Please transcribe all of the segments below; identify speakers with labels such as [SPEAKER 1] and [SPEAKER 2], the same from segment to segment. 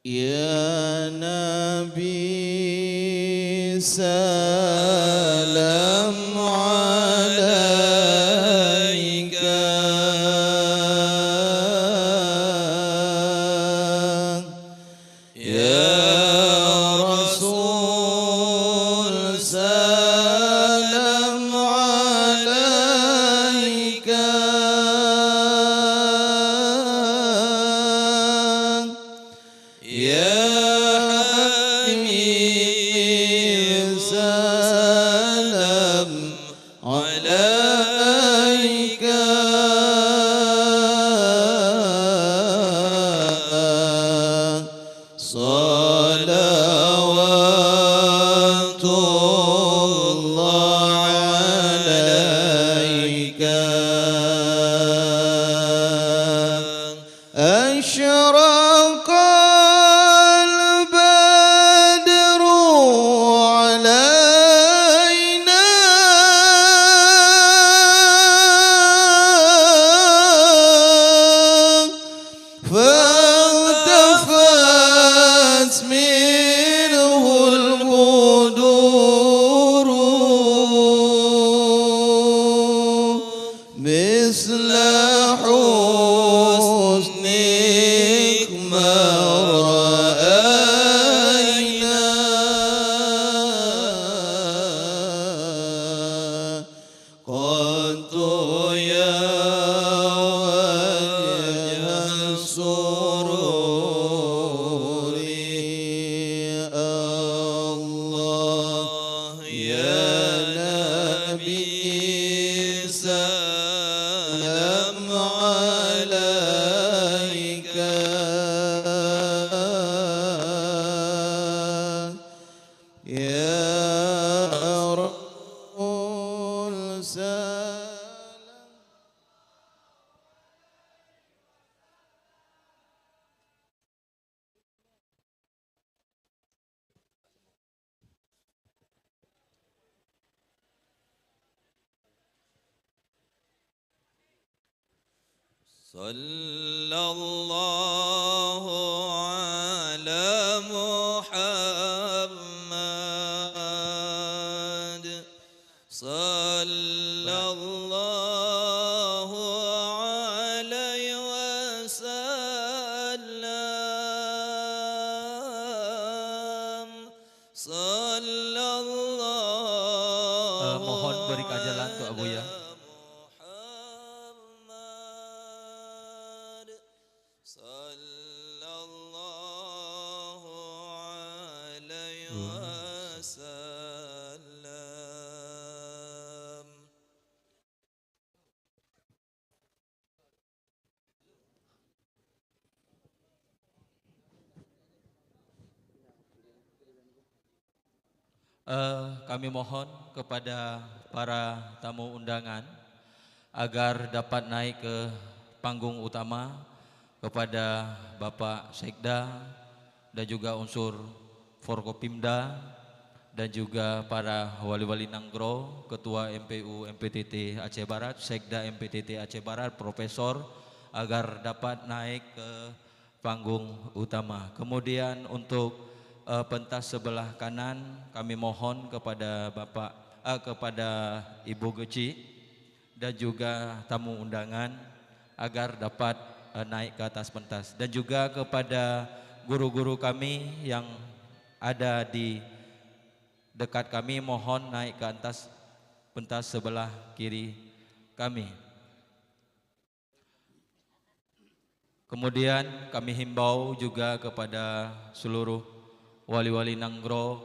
[SPEAKER 1] Ya Nabi salam alaika, Ya Rasul salam alaika, Ya Habib salam alaika, salawatullah alaika. Asyraqal badru alaina, فالتفت منه البدور مثل حسنك ما رأينا. قلت يا وجه السرور، الله يا نبي سلام عليك، يا رسول سلام. صلى الله على محمد، صلى الله عليه وسلم، صلى الله.
[SPEAKER 2] Mohon beri keajalan untuk Abu ya. Kami mohon kepada para tamu undangan agar dapat naik ke panggung utama, kepada Bapak Sekda dan juga unsur Forkopimda dan juga para wali-wali Nanggro, Ketua MPU MPTT Aceh Barat, Sekda MPTT Aceh Barat, Profesor, agar dapat naik ke panggung utama. Kemudian untuk pentas sebelah kanan kami mohon kepada kepada Ibu Geci dan juga tamu undangan agar dapat naik ke atas pentas, dan juga kepada guru-guru kami yang ada di dekat kami mohon naik ke atas pentas sebelah kiri kami. Kemudian kami himbau juga kepada seluruh wali-wali Nanggro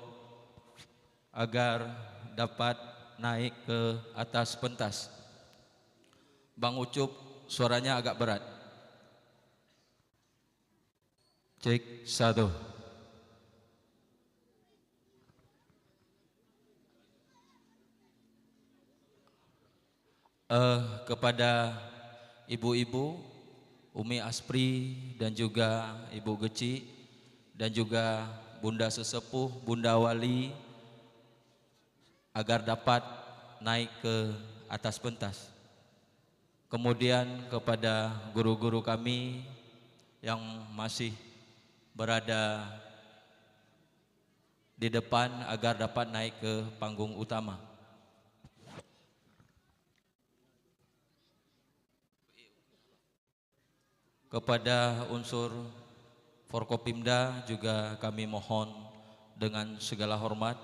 [SPEAKER 2] agar dapat naik ke atas pentas. Bang Ucup, suaranya agak berat. Cek 1. Kepada ibu-ibu Umi Aspri dan juga Ibu Geci dan juga Bunda Sesepuh, Bunda Wali, agar dapat naik ke atas pentas. Kemudian kepada guru-guru kami yang masih berada di depan agar dapat naik ke panggung utama. Kepada unsur Forkopimda juga kami mohon dengan segala hormat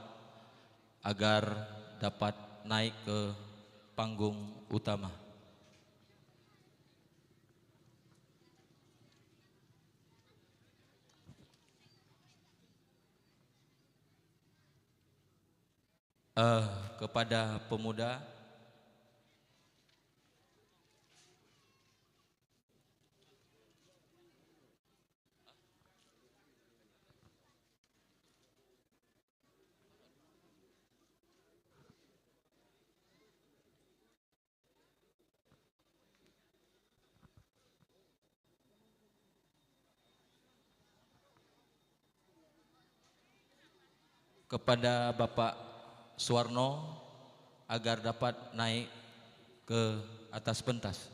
[SPEAKER 2] agar dapat naik ke panggung utama. Kepada pemuda, kepada Bapak Suwarno agar dapat naik ke atas pentas.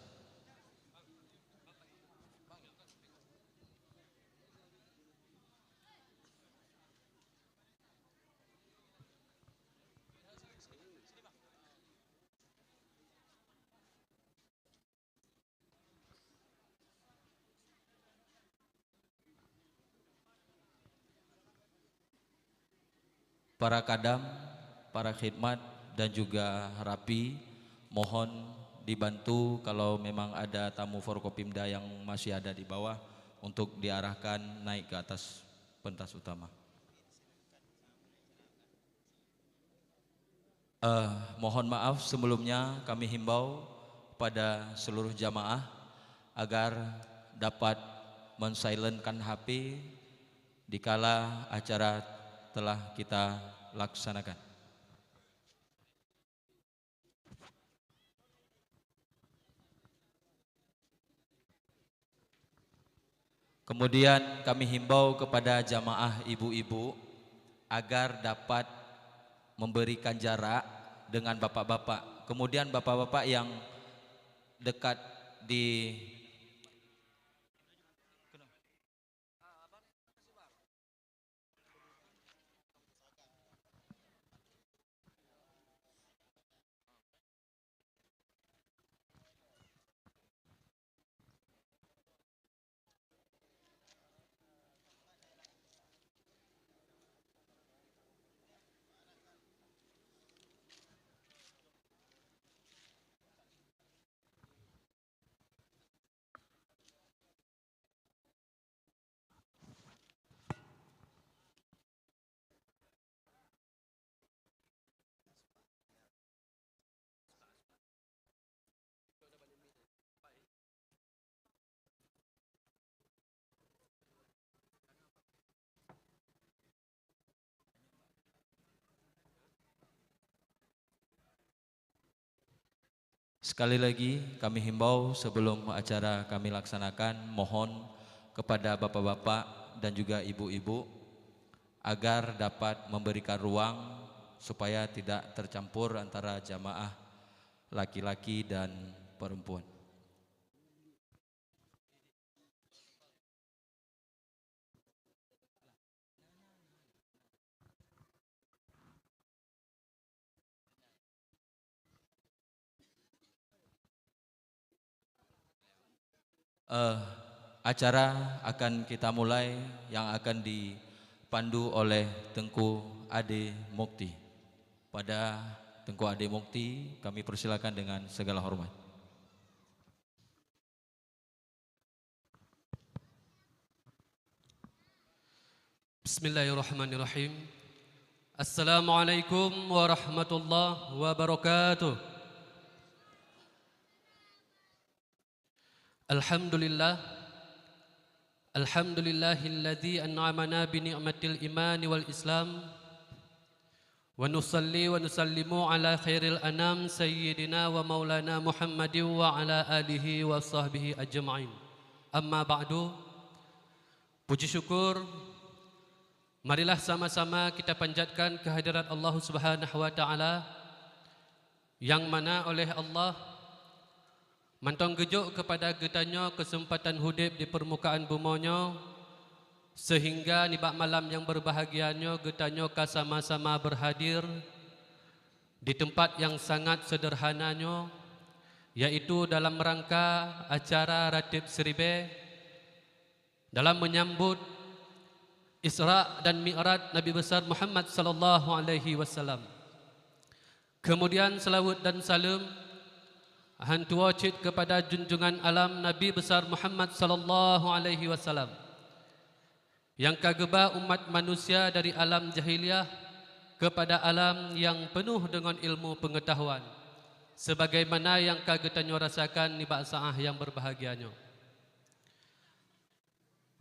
[SPEAKER 2] Para kadam, para khidmat dan juga rapi, mohon dibantu kalau memang ada tamu Forkopimda yang masih ada di bawah untuk diarahkan naik ke atas pentas utama. Mohon maaf sebelumnya kami himbau pada seluruh jamaah agar dapat mensilentkan HP dikala acara telah kita laksanakan. Kemudian kami himbau kepada jamaah ibu-ibu agar dapat memberikan jarak dengan bapak-bapak. Kemudian bapak-bapak yang dekat di Sekali lagi kami himbau sebelum acara kami laksanakan, mohon kepada bapak-bapak dan juga ibu-ibu agar dapat memberikan ruang supaya tidak tercampur antara jamaah laki-laki dan perempuan. Acara akan kita mulai yang akan dipandu oleh Tengku Ade Mukti. Pada Tengku Ade Mukti kami persilakan dengan segala hormat.
[SPEAKER 3] Bismillahirrahmanirrahim. Assalamualaikum warahmatullahi wabarakatuh. Alhamdulillah. Alhamdulillahilladzi an'amana bi ni'matil iman wal islam. Wa nusalli wa nusallimu ala khairil anam sayyidina wa maulana Muhammadin wa ala alihi wa sahbihi ajma'in. Amma ba'du. Puji syukur, marilah sama-sama kita panjatkan kehadirat Allah Subhanahu wa taala yang mana oleh Allah mantong gejuk kepada getanya kesempatan hidup di permukaan bumanya sehingga nibak malam yang berbahagianyo getanyo sama-sama berhadir di tempat yang sangat sederhananyo, yaitu dalam rangka acara Ratib Seribe dalam menyambut Isra dan Mi'raj Nabi besar Muhammad sallallahu alaihi wasallam. Kemudian selawat dan salam hantua cid kepada junjungan alam Nabi besar Muhammad sallallahu alaihi wasallam yang kageba umat manusia dari alam jahiliyah kepada alam yang penuh dengan ilmu pengetahuan, sebagaimana yang kagetanyo rasakan nibak saah yang berbahagianyo.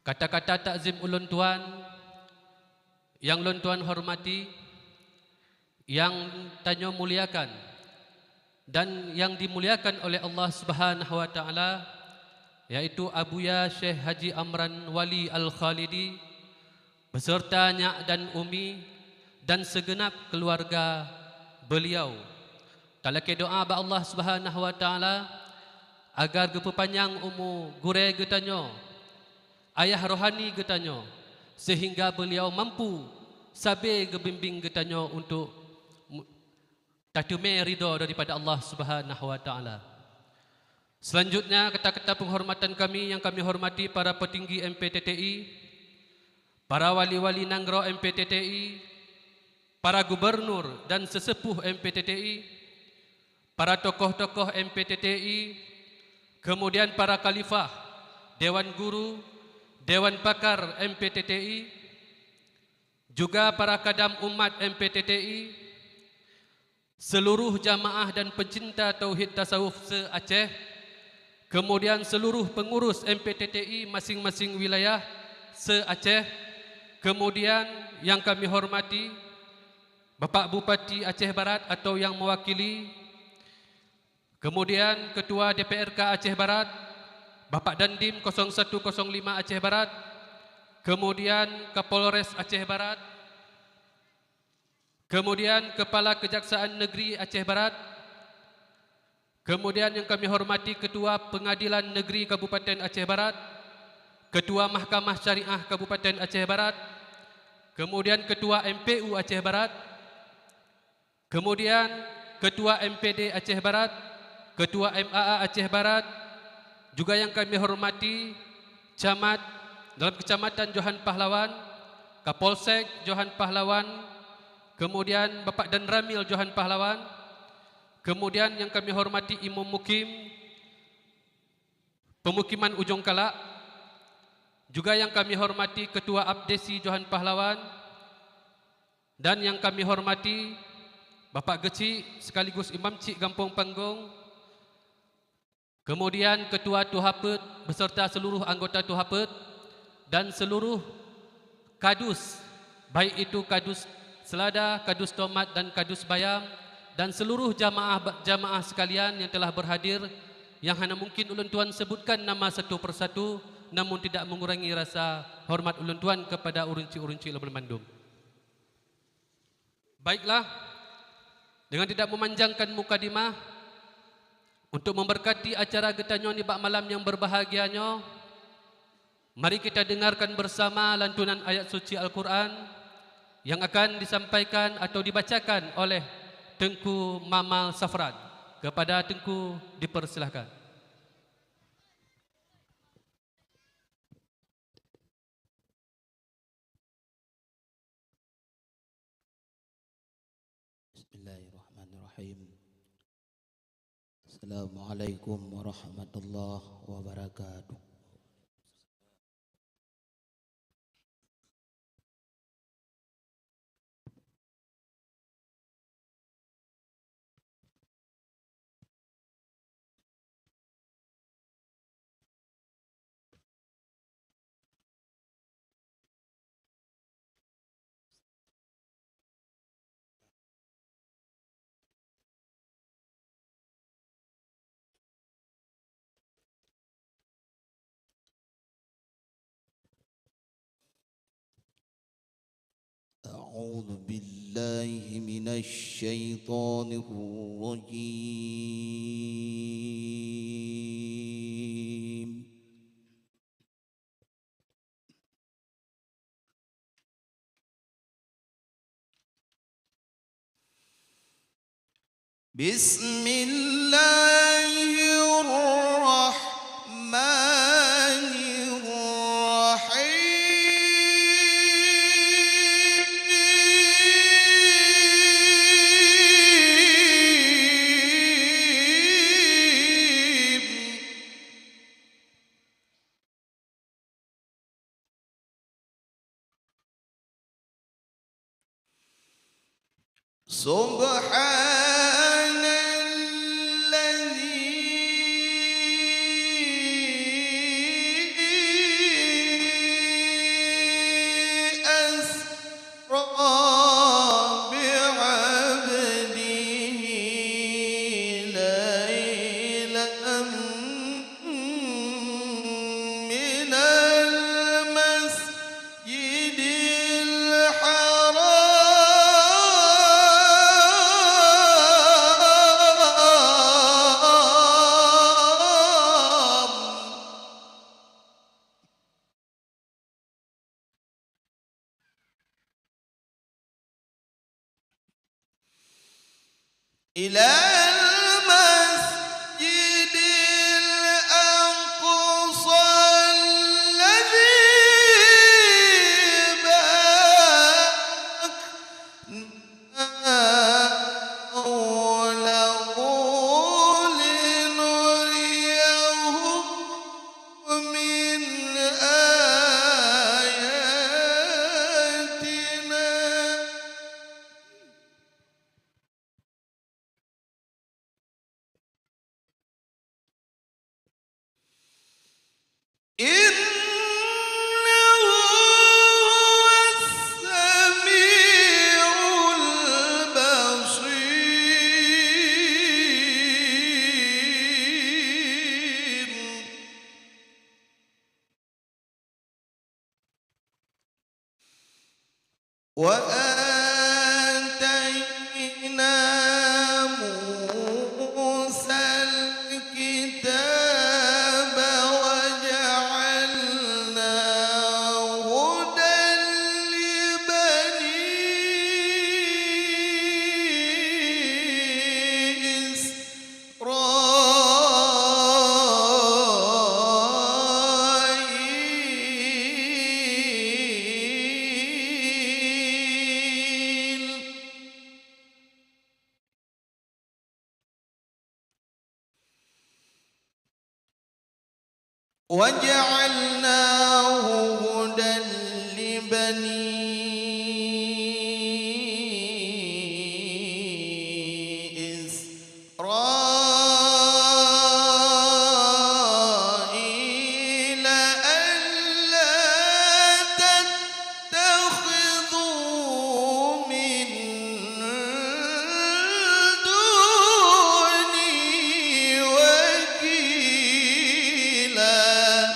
[SPEAKER 3] Kata-kata takzim ulun tuan yang ulun tuan hormati, yang tanyo muliakan dan yang dimuliakan oleh Allah Subhanahu wa taala, yaitu Abuya Syekh Haji Amran Wali Al-Khalidi beserta nyak dan umi dan segenap keluarga beliau. Talake doa ba Allah Subhanahu wa taala agar gepepanjang umur gure getanyo, ayah rohani getanyo, sehingga beliau mampu sabe gebimbing getanyo untuk tatume ridho daripada Allah Subhanahu wa taala. Selanjutnya kata-kata penghormatan kami yang kami hormati para petinggi MPTTI, para wali-wali Nanggro MPTTI, para gubernur dan sesepuh MPTTI, para tokoh-tokoh MPTTI, kemudian para khalifah, dewan guru, dewan pakar MPTTI, juga para kadam umat MPTTI, seluruh jamaah dan pencinta tauhid tasawuf se-Aceh, kemudian seluruh pengurus MPTTI masing-masing wilayah se-Aceh, kemudian yang kami hormati Bapak Bupati Aceh Barat atau yang mewakili, kemudian Ketua DPRK Aceh Barat Bapak Dandim 0105 Aceh Barat, kemudian Kapolres Aceh Barat, kemudian Kepala Kejaksaan Negeri Aceh Barat, kemudian yang kami hormati Ketua Pengadilan Negeri Kabupaten Aceh Barat, Ketua Mahkamah Syariah Kabupaten Aceh Barat, kemudian Ketua MPU Aceh Barat, kemudian Ketua MPD Aceh Barat, Ketua MAA Aceh Barat, juga yang kami hormati Camat dalam Kecamatan Johan Pahlawan, Kapolsek Johan Pahlawan, kemudian Bapak Dan Ramil Johan Pahlawan, kemudian yang kami hormati Imam Mukim Pemukiman Ujung Kalak, juga yang kami hormati Ketua Abdesi Johan Pahlawan, dan yang kami hormati Bapak Geci sekaligus Imam Cik Gampong Panggung, kemudian Ketua Tuhapet beserta seluruh anggota Tuhapet dan seluruh kadus, baik itu kadus Selada, kadus Tomat dan kadus Bayam, dan seluruh jamaah sekalian yang telah berhadir, yang hanya mungkin ulun tuan sebutkan nama satu persatu, namun tidak mengurangi rasa hormat ulun tuan kepada urunci-urunci Lebel Mandum. Baiklah, dengan tidak memanjangkan mukadimah, untuk memberkati acara getanyo ni bak malam yang berbahagianyo, mari kita dengarkan bersama lantunan ayat suci Al-Quran yang akan disampaikan atau dibacakan oleh Tengku Mamal Safran. Kepada Tengku dipersilahkan.
[SPEAKER 4] Bismillahirrahmanirrahim. Assalamualaikum warahmatullahi wabarakatuh. أعوذ بالله من الشيطان الرجيم.
[SPEAKER 1] بسم الله الرحمن الرحيم سبحان الذي أسرى بعبده ليلا من المسجد الحرام إلى المسجد الأقصى الذي باركنا حوله لنريه من آياتنا إنه هو السميع البصير وآتينا موسى الكتاب وجعلناه هدى لبني إسرائيل وجعلناه هدى لبني إسرائيل ألا تتخذوا من دوني وكيلا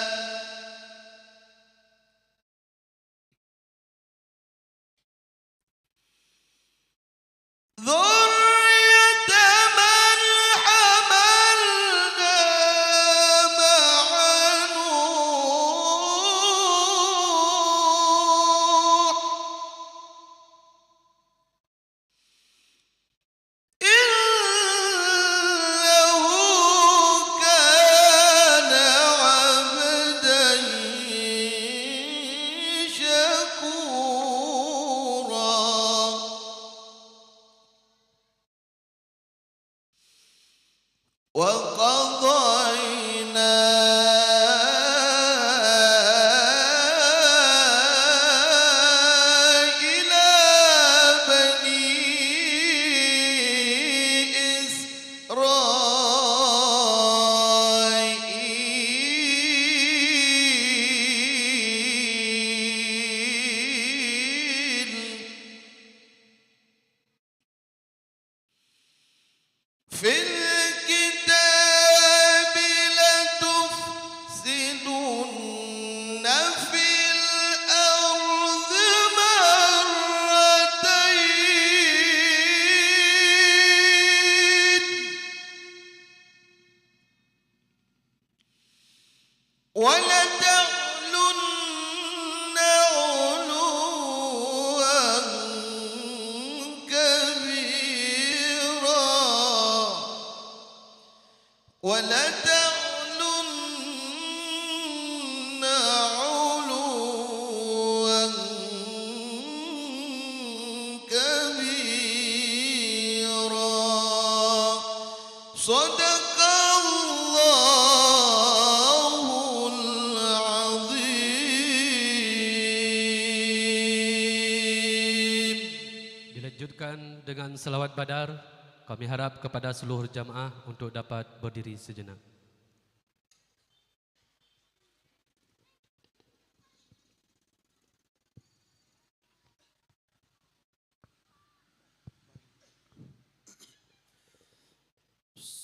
[SPEAKER 1] ولتعلن علوا كبيرا صدق الله العظيم.
[SPEAKER 3] Dilanjutkan dengan selawat badar. Kami harap kepada seluruh jamaah untuk dapat berdiri sejenak.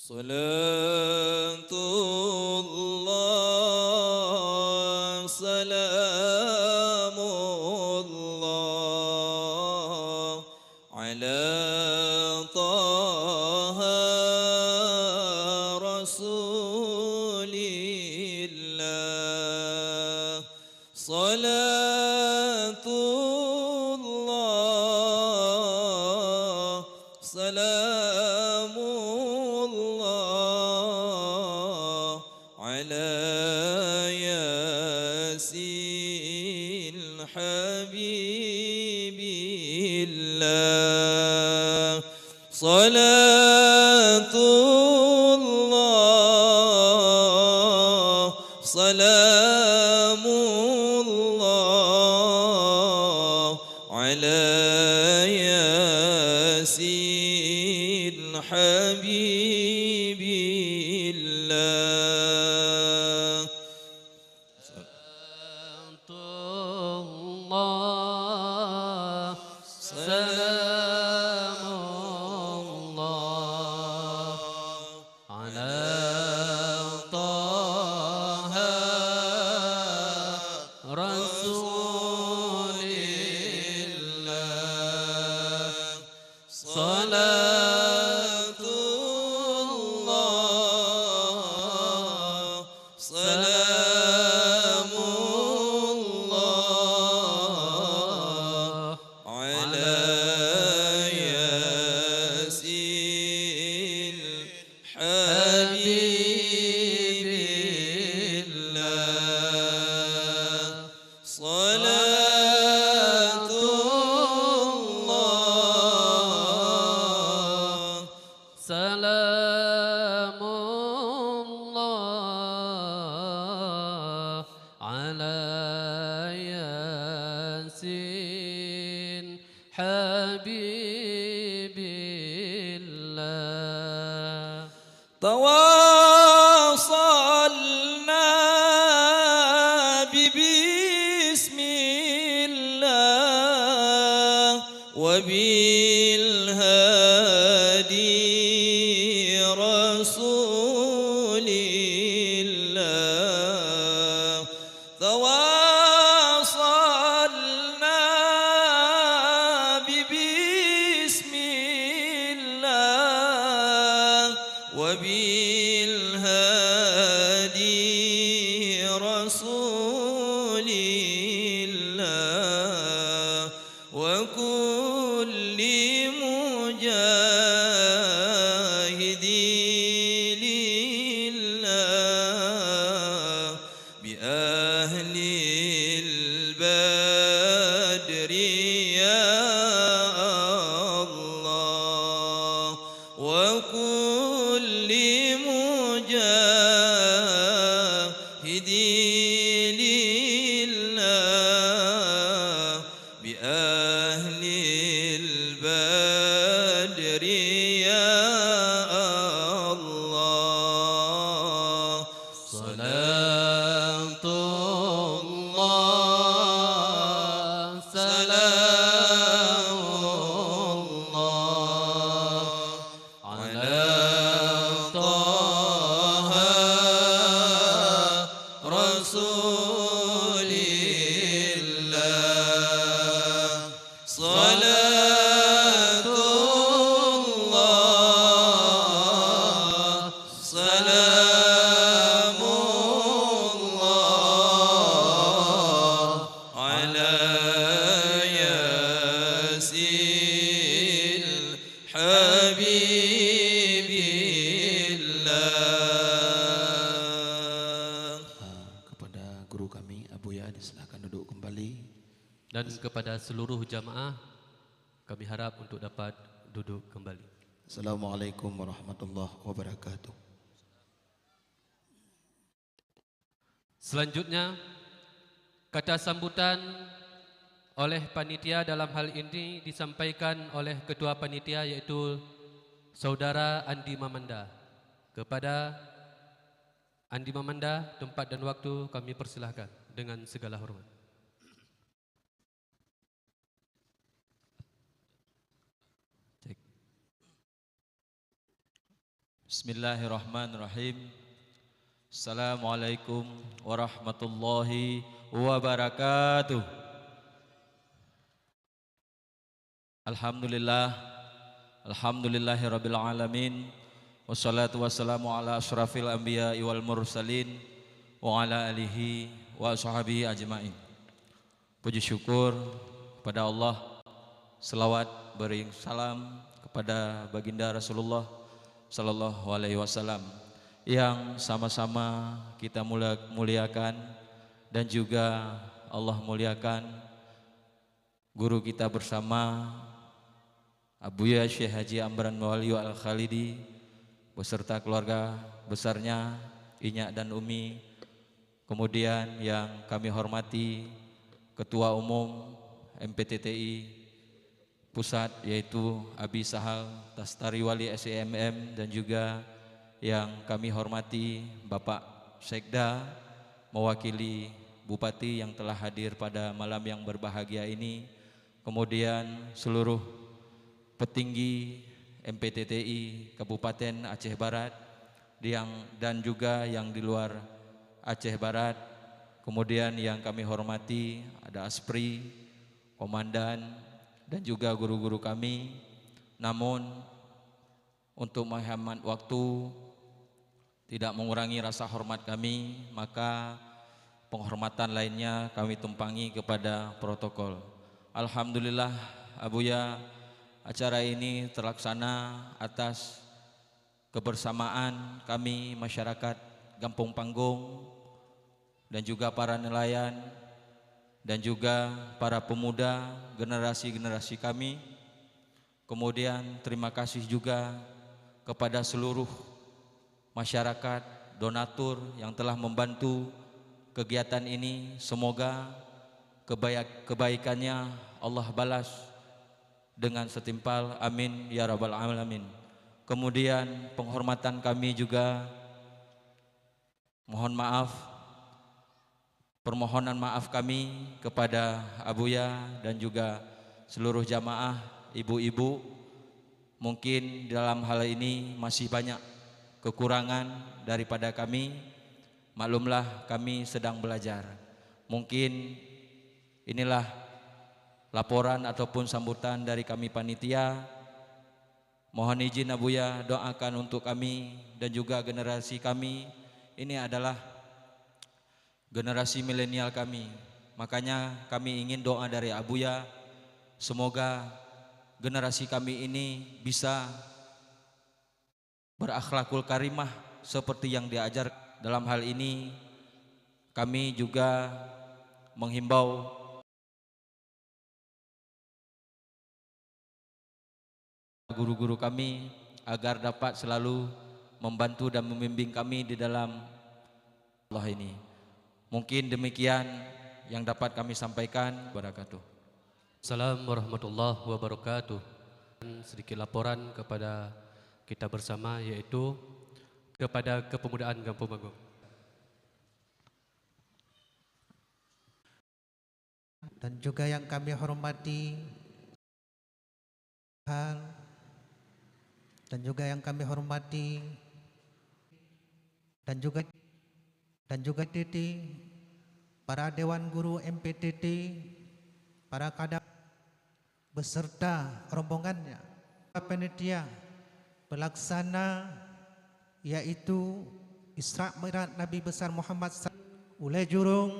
[SPEAKER 5] Salatullah, salamullah ala taha rasulillah. Salatullah, salamullah ala yasil habibillah. Salatullah, salamullah ala yasil habibillah.
[SPEAKER 3] Allah, salamullah ala taha rasulillah. Salatullah, salamullah
[SPEAKER 5] ala yasil habibillah. Salatullah,
[SPEAKER 3] salamullah ala yasin habibillah.
[SPEAKER 5] تواصلنا ببسم الله وبالهادي رسول الله. تواصلنا ببسم الله وبالهادي رسول الله وكل مجاهد لله بأهل البدر يا الله وكل مجاهد لله بأهل البدر يا الله. صلاة
[SPEAKER 4] Buya silakan duduk kembali.
[SPEAKER 3] Dan kepada seluruh jamaah kami harap untuk dapat duduk kembali.
[SPEAKER 4] Assalamualaikum warahmatullahi wabarakatuh.
[SPEAKER 3] Selanjutnya, kata sambutan oleh panitia dalam hal ini disampaikan oleh Ketua Panitia yaitu Saudara Andi Mamanda. Kepada Andi Mamanda, tempat dan waktu kami persilahkan dengan segala hormat.
[SPEAKER 2] Bismillahirrahmanirrahim. Assalamualaikum warahmatullahi wabarakatuh. Alhamdulillah, alhamdulillahirabbil alamin. Wassalatu wassalamu ala asyrafil anbiya wal mursalin wa ala alihi wa ashabihi ajmain. Puji syukur kepada Allah, selawat beri salam kepada baginda Rasulullah sallallahu alaihi wasallam yang sama-sama kita muliakan, dan juga Allah muliakan guru kita bersama Abuya Syekh Haji Amran Mawaliyu Al-Khalidi beserta keluarga besarnya Inya dan Umi. Kemudian yang kami hormati Ketua Umum MPTTI Pusat yaitu Abi Sahal Tastari Wali SEMM, dan juga yang kami hormati Bapak Sekda mewakili Bupati yang telah hadir pada malam yang berbahagia ini. Kemudian seluruh petinggi MPTTI Kabupaten Aceh Barat dan juga yang di luar Aceh Barat. Kemudian yang kami hormati ada Aspri, Komandan, dan juga guru-guru kami. Namun untuk menghemat waktu, tidak mengurangi rasa hormat kami, maka penghormatan lainnya kami tumpangi kepada protokol. Alhamdulillah Abuya, acara ini terlaksana atas kebersamaan kami masyarakat Kampung Panggung dan juga para nelayan dan juga para pemuda generasi-generasi kami. Kemudian terima kasih juga kepada seluruh masyarakat donatur yang telah membantu kegiatan ini. Semoga kebaikannya Allah balas dengan setimpal, amin ya rabbal alamin. Kemudian penghormatan kami juga mohon maaf, permohonan maaf kami kepada Abuya dan juga seluruh jamaah, ibu-ibu. Mungkin dalam hal ini masih banyak kekurangan daripada kami. Maklumlah kami sedang belajar. Mungkin inilah laporan ataupun sambutan dari kami panitia. Mohon izin Abuya doakan untuk kami dan juga generasi kami. Ini adalah generasi milenial kami. Makanya kami ingin doa dari Abuya, semoga generasi kami ini bisa berakhlakul karimah seperti yang diajar. Dalam hal ini kami juga menghimbau guru-guru kami agar dapat selalu membantu dan membimbing kami di dalam Allah ini. Mungkin demikian yang dapat kami sampaikan. Barakatuh.
[SPEAKER 3] Assalamualaikum warahmatullahi wabarakatuh. Sedikit laporan kepada kita bersama, yaitu kepada Kepemudaan Kampung Panggung.
[SPEAKER 6] Dan juga yang kami hormati dan juga yang kami hormati dan juga TT, para Dewan Guru MPTT, para kadam beserta rombongannya, panitia pelaksana yaitu Isra Mi'raj Nabi besar Muhammad Ulai Jurung,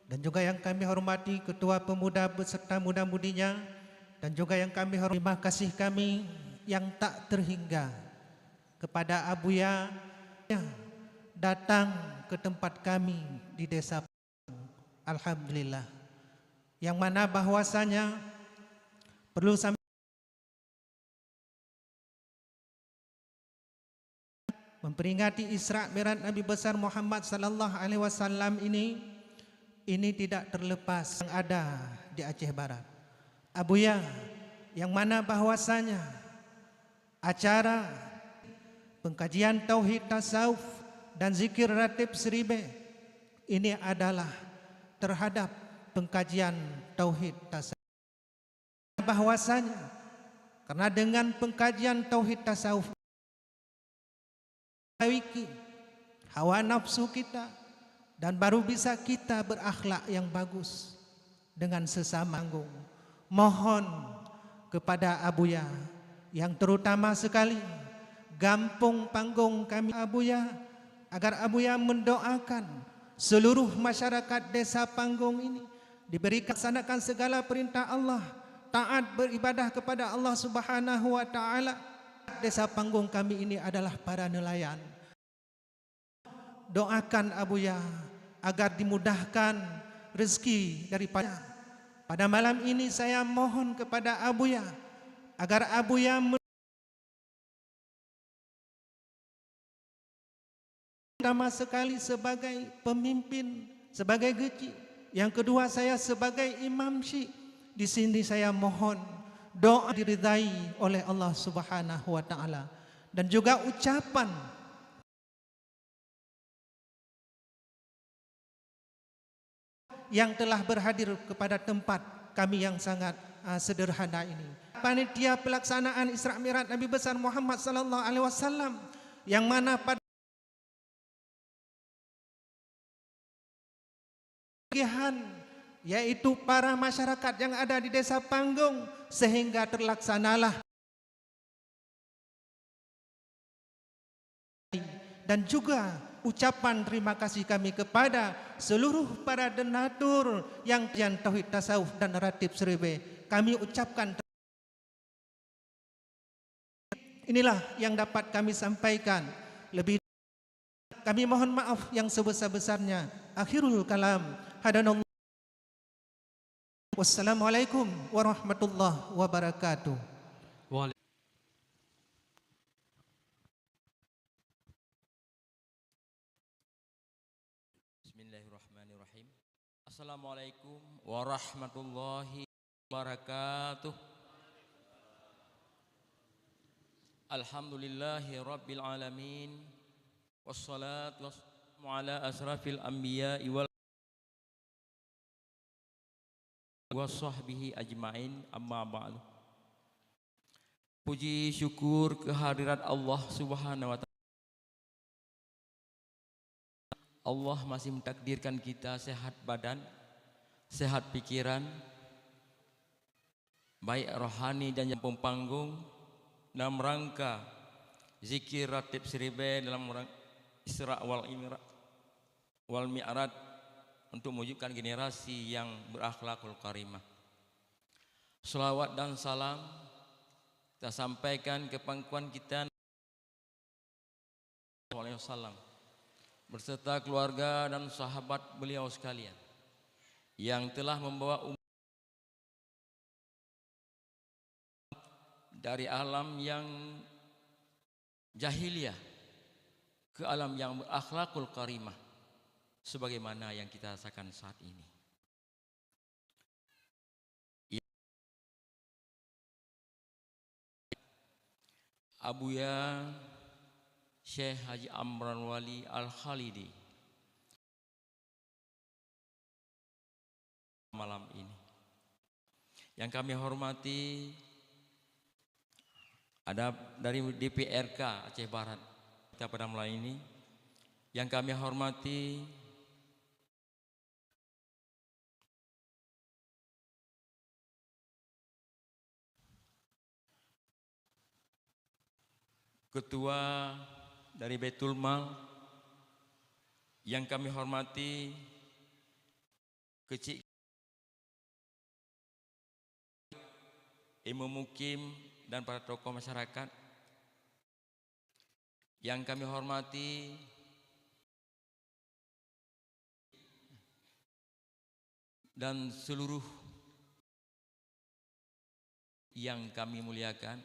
[SPEAKER 6] dan juga yang kami hormati Ketua Pemuda beserta muda-mudinya, dan juga yang kami hormati, terima kasih kami yang tak terhingga kepada Abuya yang datang ke tempat kami di desa Alhamdulillah. Yang mana bahwasanya perlu sampai memperingati Isra Mi'raj Nabi besar Muhammad sallallahu alaihi wasallam ini tidak terlepas yang ada di Aceh Barat. Abuya, yang mana bahwasanya acara pengkajian tauhid tasawuf dan zikir ratib seribe ini adalah terhadap pengkajian tauhid tasawuf. Bahwasanya karena dengan pengkajian tauhid tasawuf hawa nafsu kita dan baru bisa kita berakhlak yang bagus dengan sesama panggung. Mohon kepada Abuya yang terutama sekali Gampung Panggung kami Abuya, agar Abuya mendoakan seluruh masyarakat desa Panggung ini diberikan laksanakan segala perintah Allah, taat beribadah kepada Allah Subhanahu wa taala. Desa Panggung kami ini adalah para nelayan. Doakan Abuya agar dimudahkan rezeki daripada. Pada malam ini saya mohon kepada Abuya agar Abuya pertama sekali sebagai pemimpin, sebagai geci. Yang kedua saya sebagai imam syekh. Di sini saya mohon doa diridai oleh Allah Subhanahu wa taala dan juga ucapan yang telah berhadir kepada tempat kami yang sangat sederhana ini. Panitia pelaksanaan Isra Mi'raj Nabi besar Muhammad sallallahu alaihi wasallam yang mana pada yaitu para masyarakat yang ada di desa Panggung sehingga terlaksanalah dan juga ucapan terima kasih kami kepada seluruh para donatur yang tauhid tasawuf dan ratib seribe. Kami ucapkan inilah yang dapat kami sampaikan. Lebih kami mohon maaf yang sebesar-besarnya. Akhirul kalam. Hadanallah. Wassalamualaikum warahmatullahi wabarakatuh.
[SPEAKER 2] Bismillahirrahmanirrahim. Assalamualaikum warahmatullahi wabarakatuh. Alhamdulillahi rabbil alamin. Wassalatu wassalamu ala asrafil anbiya'i wal wasahbihi ajma'in, amma ba'du. Puji syukur kehadirat Allah Subhanahu wa ta'ala. Allah masih mentakdirkan kita sehat badan, sehat pikiran, baik rohani dan Gampung Panggung dalam rangka zikir ratib seribe dalam rangka Isra wal Mi'raj untuk mewujudkan generasi yang berakhlakul karimah. Selawat dan salam kita sampaikan ke pangkuan kita SAW berserta keluarga dan sahabat beliau sekalian yang telah membawa umat dari alam yang jahiliyah ke alam yang berakhlakul karimah sebagaimana yang kita rasakan saat ini. Abuya Syekh Haji Amran Wali Al-Khalidi malam ini yang kami hormati, ada dari DPRK Aceh Barat kita pada malam ini, yang kami hormati Ketua dari Baitul Mal, yang kami hormati Kecik Imam Mukim dan para tokoh masyarakat, yang kami hormati dan seluruh yang kami muliakan,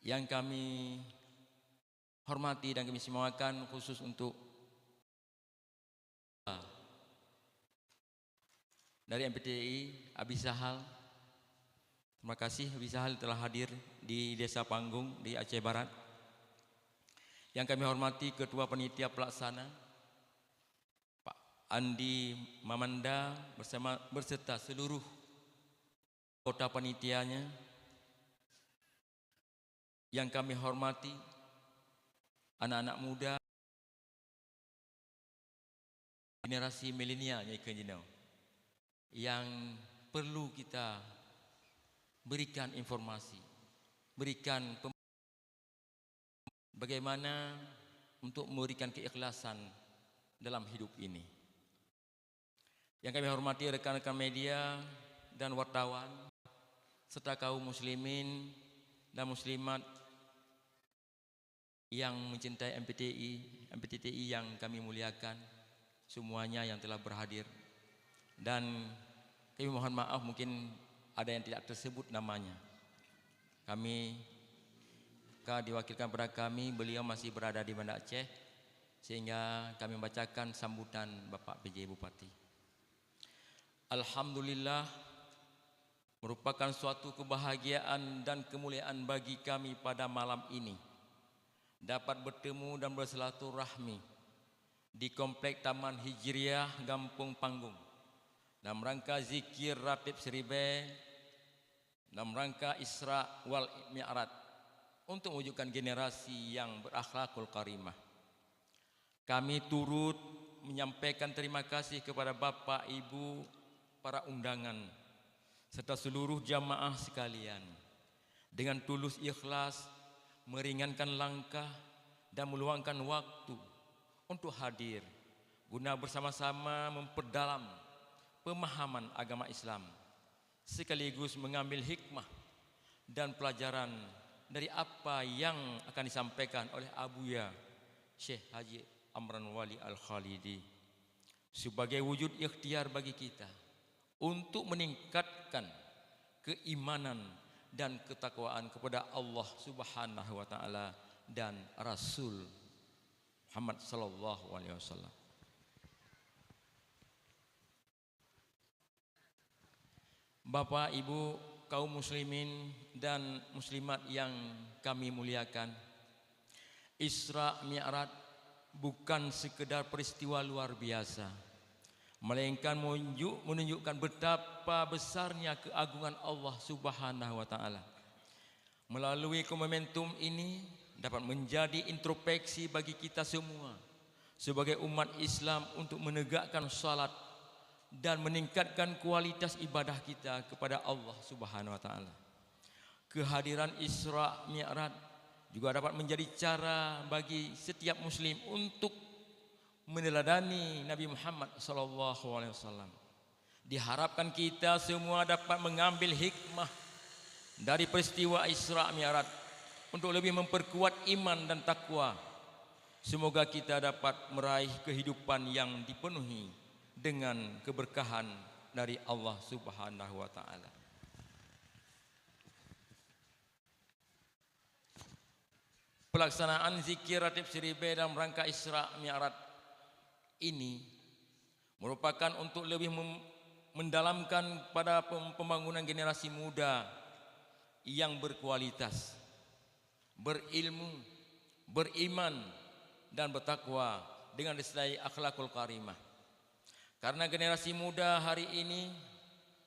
[SPEAKER 2] yang kami hormati dan kami semuakan, khusus untuk dari MPTI Abi Sahal. Terima kasih Abi Sahal telah hadir di Desa Panggung di Aceh Barat. Yang kami hormati Ketua Panitia Pelaksana Pak Andi Mamanda berserta seluruh anggota panitianya. Yang kami hormati anak-anak muda generasi milenial yang perlu kita berikan informasi, berikan bagaimana untuk memberikan keikhlasan dalam hidup ini. Yang kami hormati rekan-rekan media dan wartawan serta kaum muslimin dan muslimat yang mencintai MPTI yang kami muliakan, semuanya yang telah berhadir. Dan kami mohon maaf mungkin ada yang tidak tersebut namanya. Kami diwakilkan pada kami, beliau masih berada di Banda Aceh, sehingga kami membacakan sambutan Bapak PJ Bupati. Alhamdulillah, merupakan suatu kebahagiaan dan kemuliaan bagi kami pada malam ini dapat bertemu dan bersilaturahmi di Komplek Taman Hijriah Gampung Panggung dalam rangka zikir Ratib Seribe, dalam rangka Isra wal Mi'raj, untuk mewujudkan generasi yang berakhlakul karimah. Kami turut menyampaikan terima kasih kepada Bapak, Ibu, para undangan, serta seluruh jamaah sekalian dengan tulus ikhlas meringankan langkah dan meluangkan waktu untuk hadir guna bersama-sama memperdalam pemahaman agama Islam, sekaligus mengambil hikmah dan pelajaran dari apa yang akan disampaikan oleh Abuya Syekh Haji Amran Wali Al-Khalidi, sebagai wujud ikhtiar bagi kita untuk meningkatkan keimanan dan ketakwaan kepada Allah Subhanahu wa taala dan Rasul Muhammad sallallahu alaihi wasallam. Bapak, Ibu, kaum muslimin dan muslimat yang kami muliakan, Isra Mi'raj bukan sekedar peristiwa luar biasa, melainkan menunjukkan betapa besarnya keagungan Allah Subhanahu wa taala. Melalui momentum ini dapat menjadi introspeksi bagi kita semua sebagai umat Islam untuk menegakkan salat dan meningkatkan kualitas ibadah kita kepada Allah Subhanahu wa taala. Kehadiran Isra Mi'raj juga dapat menjadi cara bagi setiap muslim untuk meneladani Nabi Muhammad sallallahu alaihi wasallam. Diharapkan kita semua dapat mengambil hikmah dari peristiwa Isra Mi'raj untuk lebih memperkuat iman dan takwa. Semoga kita dapat meraih kehidupan yang dipenuhi dengan keberkahan dari Allah Subhanahu wa taala. Pelaksanaan zikir Ratib Seribe dalam rangka Isra Mi'raj ini merupakan untuk lebih mendalamkan pada pembangunan generasi muda yang berkualitas, berilmu, beriman dan bertakwa dengan disertai akhlakul karimah. Karena generasi muda hari ini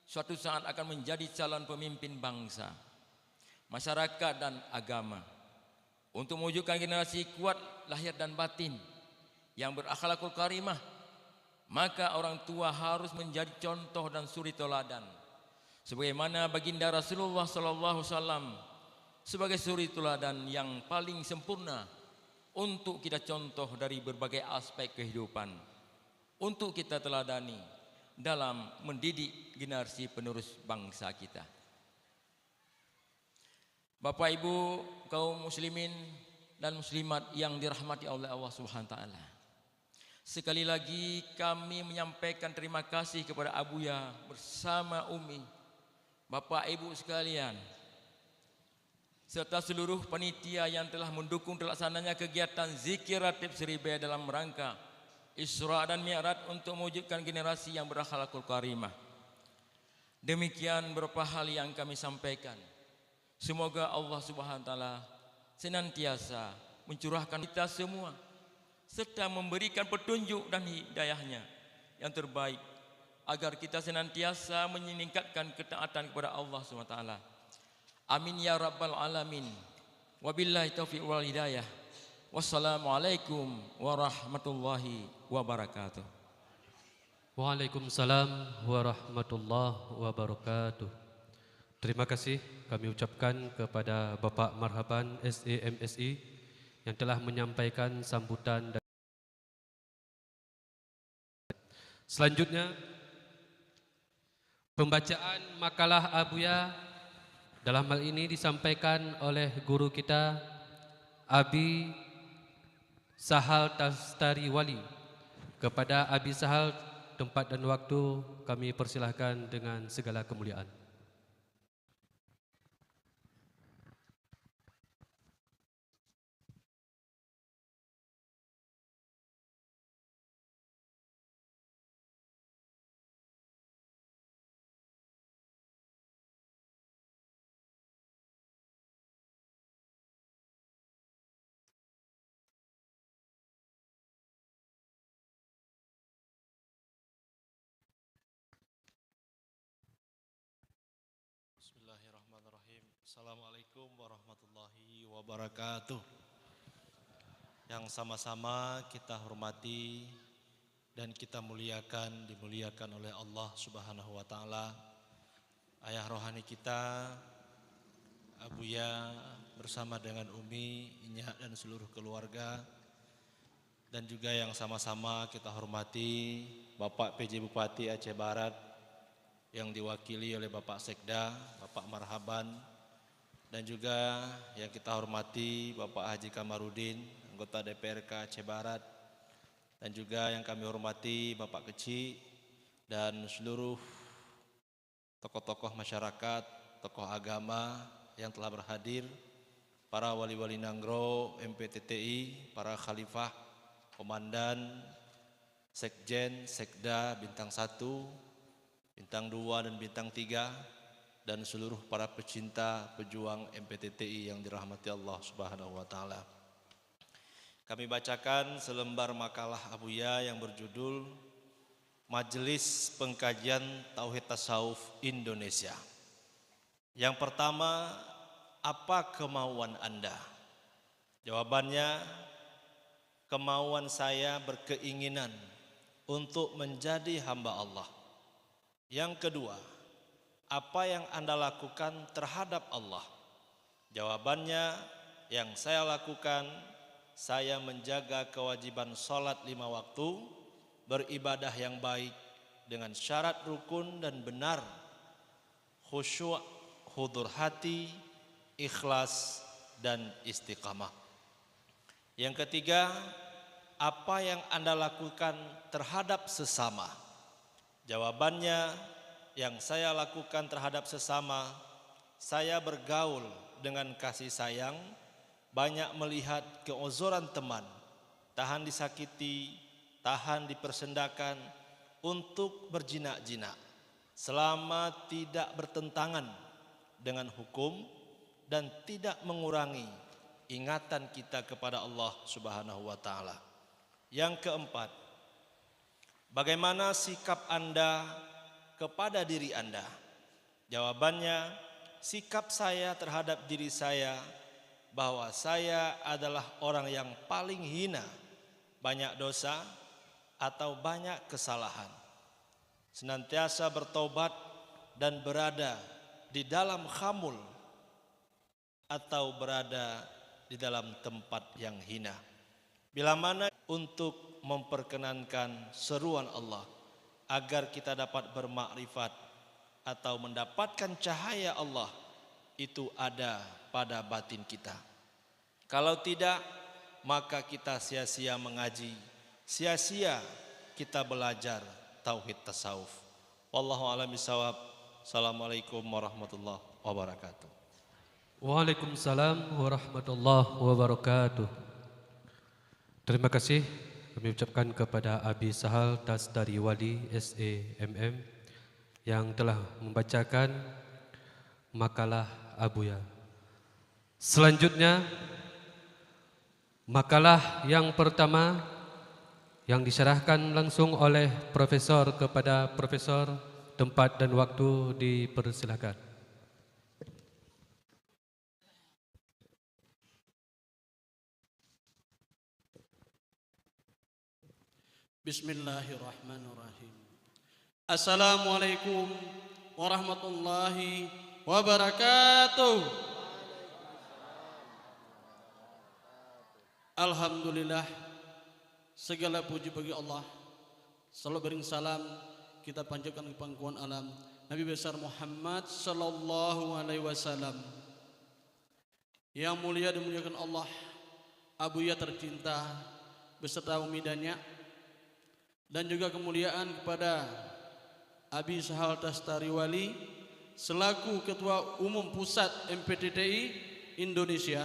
[SPEAKER 2] suatu saat akan menjadi calon pemimpin bangsa, masyarakat dan agama. Untuk mewujudkan generasi kuat lahir dan batin yang berakhlakul karimah, maka orang tua harus menjadi contoh dan suri teladan. Sebagaimana baginda Rasulullah sallallahu alaihi wasallam sebagai suri teladan yang paling sempurna untuk kita contoh dari berbagai aspek kehidupan, untuk kita teladani dalam mendidik generasi penerus bangsa kita. Bapak, Ibu, kaum muslimin dan muslimat yang dirahmati oleh Allah Subhanahu wa taala.
[SPEAKER 7] Sekali lagi kami menyampaikan terima kasih kepada Abuya bersama Umi, Bapak Ibu sekalian, serta seluruh panitia yang telah mendukung terlaksananya kegiatan zikir ratib Sribaya dalam rangka Isra dan Mi'raj untuk mewujudkan generasi yang berakhlakul karimah. Demikian beberapa hal yang kami sampaikan. Semoga Allah Subhanahu wa taala senantiasa mencurahkan kita semua serta memberikan petunjuk dan hidayahnya yang terbaik agar kita senantiasa meningkatkan ketaatan kepada Allah Subhanahu wa taala. Amin ya rabbal alamin. Wabillahi taufiq wal hidayah. Wassalamualaikum warahmatullahi wabarakatuh.
[SPEAKER 3] Waalaikumsalam warahmatullahi wabarakatuh. Terima kasih kami ucapkan kepada Bapak Marhaban SAMSI yang telah menyampaikan sambutan. Selanjutnya, pembacaan makalah Abuya dalam hal ini disampaikan oleh guru kita Abi Sahal Tastari Wali. Kepada Abi Sahal, tempat dan waktu kami persilahkan dengan segala kemuliaan.
[SPEAKER 8] Bismillahirrahmanirrahim. Assalamualaikum warahmatullahi wabarakatuh. Yang sama-sama kita hormati dan kita muliakan, dimuliakan oleh Allah Subhanahu wa taala. Ayah rohani kita Abuya bersama dengan Umi, Inya dan seluruh keluarga, dan juga yang sama-sama kita hormati Bapak PJ Bupati Aceh Barat yang diwakili oleh Bapak Sekda, Bapak Marhaban, dan juga yang kita hormati Bapak Haji Kamarudin, anggota DPRK Aceh Barat, dan juga yang kami hormati Bapak Kecil dan seluruh tokoh-tokoh masyarakat, tokoh agama yang telah berhadir, para wali-wali Nanggro, MPTTI, para khalifah, komandan, sekjen, sekda, bintang 1, bintang 2 dan bintang 3, dan seluruh para pecinta pejuang MPTTI yang dirahmati Allah Subhanahu wa taala. Kami bacakan selembar makalah Abuya yang berjudul Majelis Pengkajian Tauhid Tasawuf Indonesia. Yang pertama, apa kemauan Anda? Jawabannya, kemauan saya berkeinginan untuk menjadi hamba Allah. Yang kedua, apa yang Anda lakukan terhadap Allah? Jawabannya, yang saya lakukan, saya menjaga kewajiban sholat 5 waktu, beribadah yang baik dengan syarat rukun dan benar, khusyuk, hudur hati, ikhlas, dan istiqamah. Yang ketiga, apa yang Anda lakukan terhadap sesama? Jawabannya, yang saya lakukan terhadap sesama, saya bergaul dengan kasih sayang, banyak melihat keuzuran teman, tahan disakiti, tahan dipersendakan untuk berjinak-jinak, selama tidak bertentangan dengan hukum dan tidak mengurangi ingatan kita kepada Allah Subhanahu wa taala. Yang keempat, bagaimana sikap Anda kepada diri Anda? Jawabannya, sikap saya terhadap diri saya bahwa saya adalah orang yang paling hina, banyak dosa atau banyak kesalahan. Senantiasa bertobat dan berada di dalam khamul atau berada di dalam tempat yang hina. Bila mana untuk memperkenankan seruan Allah agar kita dapat bermakrifat atau mendapatkan cahaya Allah, itu ada pada batin kita. Kalau tidak, maka kita sia-sia mengaji, sia-sia kita belajar tauhid tasawuf. Wallahu a'lam bishawab. Assalamualaikum warahmatullahi wabarakatuh.
[SPEAKER 3] Waalaikumsalam warahmatullahi wabarakatuh. Terima kasih kami ucapkan kepada Abi Sahal Tasdari Wali SAMM yang telah membacakan makalah Abuya. Selanjutnya makalah yang pertama yang disyarahkan langsung oleh profesor kepada profesor. Tempat dan waktu dipersilakan.
[SPEAKER 9] Bismillahirrahmanirrahim. Assalamualaikum warahmatullahi wabarakatuh. Alhamdulillah, segala puji bagi Allah. Selalu bering salam kita panjatkan ke pangkuan alam Nabi besar Muhammad sallallahu alaihi wasallam. Yang mulia dimuliakan Allah, Abuya tercinta beserta umidanya, dan juga kemuliaan kepada Abi Sahal Tasdari Wali selaku Ketua Umum Pusat MPTTI Indonesia,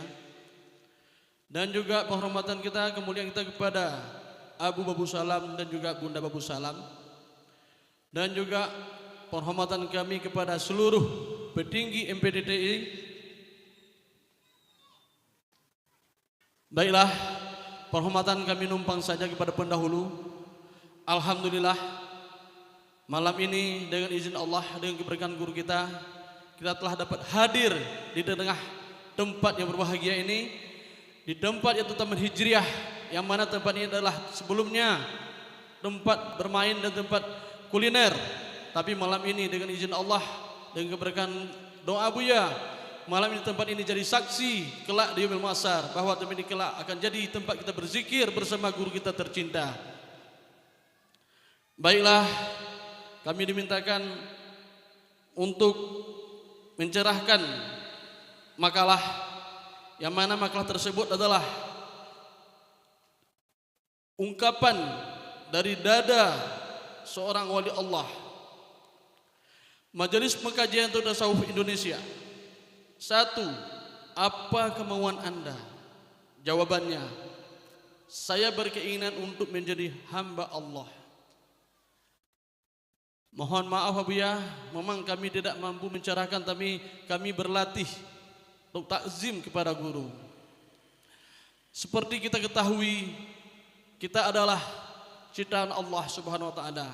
[SPEAKER 9] dan juga penghormatan kita, kemuliaan kita kepada Abu Babu Salam dan juga Bunda Babu Salam, dan juga penghormatan kami kepada seluruh petinggi MPTTI. Baiklah, penghormatan kami numpang saja kepada pendahulu. Alhamdulillah, malam ini dengan izin Allah, dengan keberkahan guru kita telah dapat hadir di tengah tempat yang berbahagia ini, di tempat yang Taman Hijriah, yang mana tempat ini adalah sebelumnya tempat bermain dan tempat kuliner. Tapi malam ini dengan izin Allah, dengan keberkahan doa Buya, malam ini tempat ini jadi saksi kelak di yaumil mahsyar, bahwa tempat ini kelak akan jadi tempat kita berzikir bersama guru kita tercinta. Baiklah, kami dimintakan untuk mencerahkan makalah, yang mana makalah tersebut adalah ungkapan dari dada seorang wali Allah. Majelis Pengkajian Tasawuf Indonesia. 1. Apa kemauan Anda? Jawabannya, saya berkeinginan untuk menjadi hamba Allah. Mohon maaf Abuya, memang kami tidak mampu mencerahkan, tapi kami berlatih untuk takzim kepada guru. Seperti kita ketahui, kita adalah ciptaan Allah Subhanahu wa taala.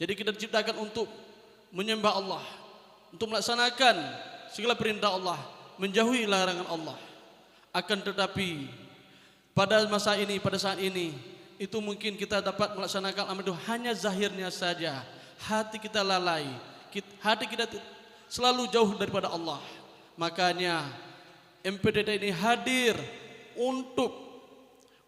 [SPEAKER 9] Jadi kita diciptakan untuk menyembah Allah, untuk melaksanakan segala perintah Allah, menjauhi larangan Allah. Akan tetapi pada masa ini, pada saat ini, itu mungkin kita dapat melaksanakan amal itu hanya zahirnya saja. Hati kita lalai, hati kita selalu jauh daripada Allah. Makanya MPTTI ini hadir untuk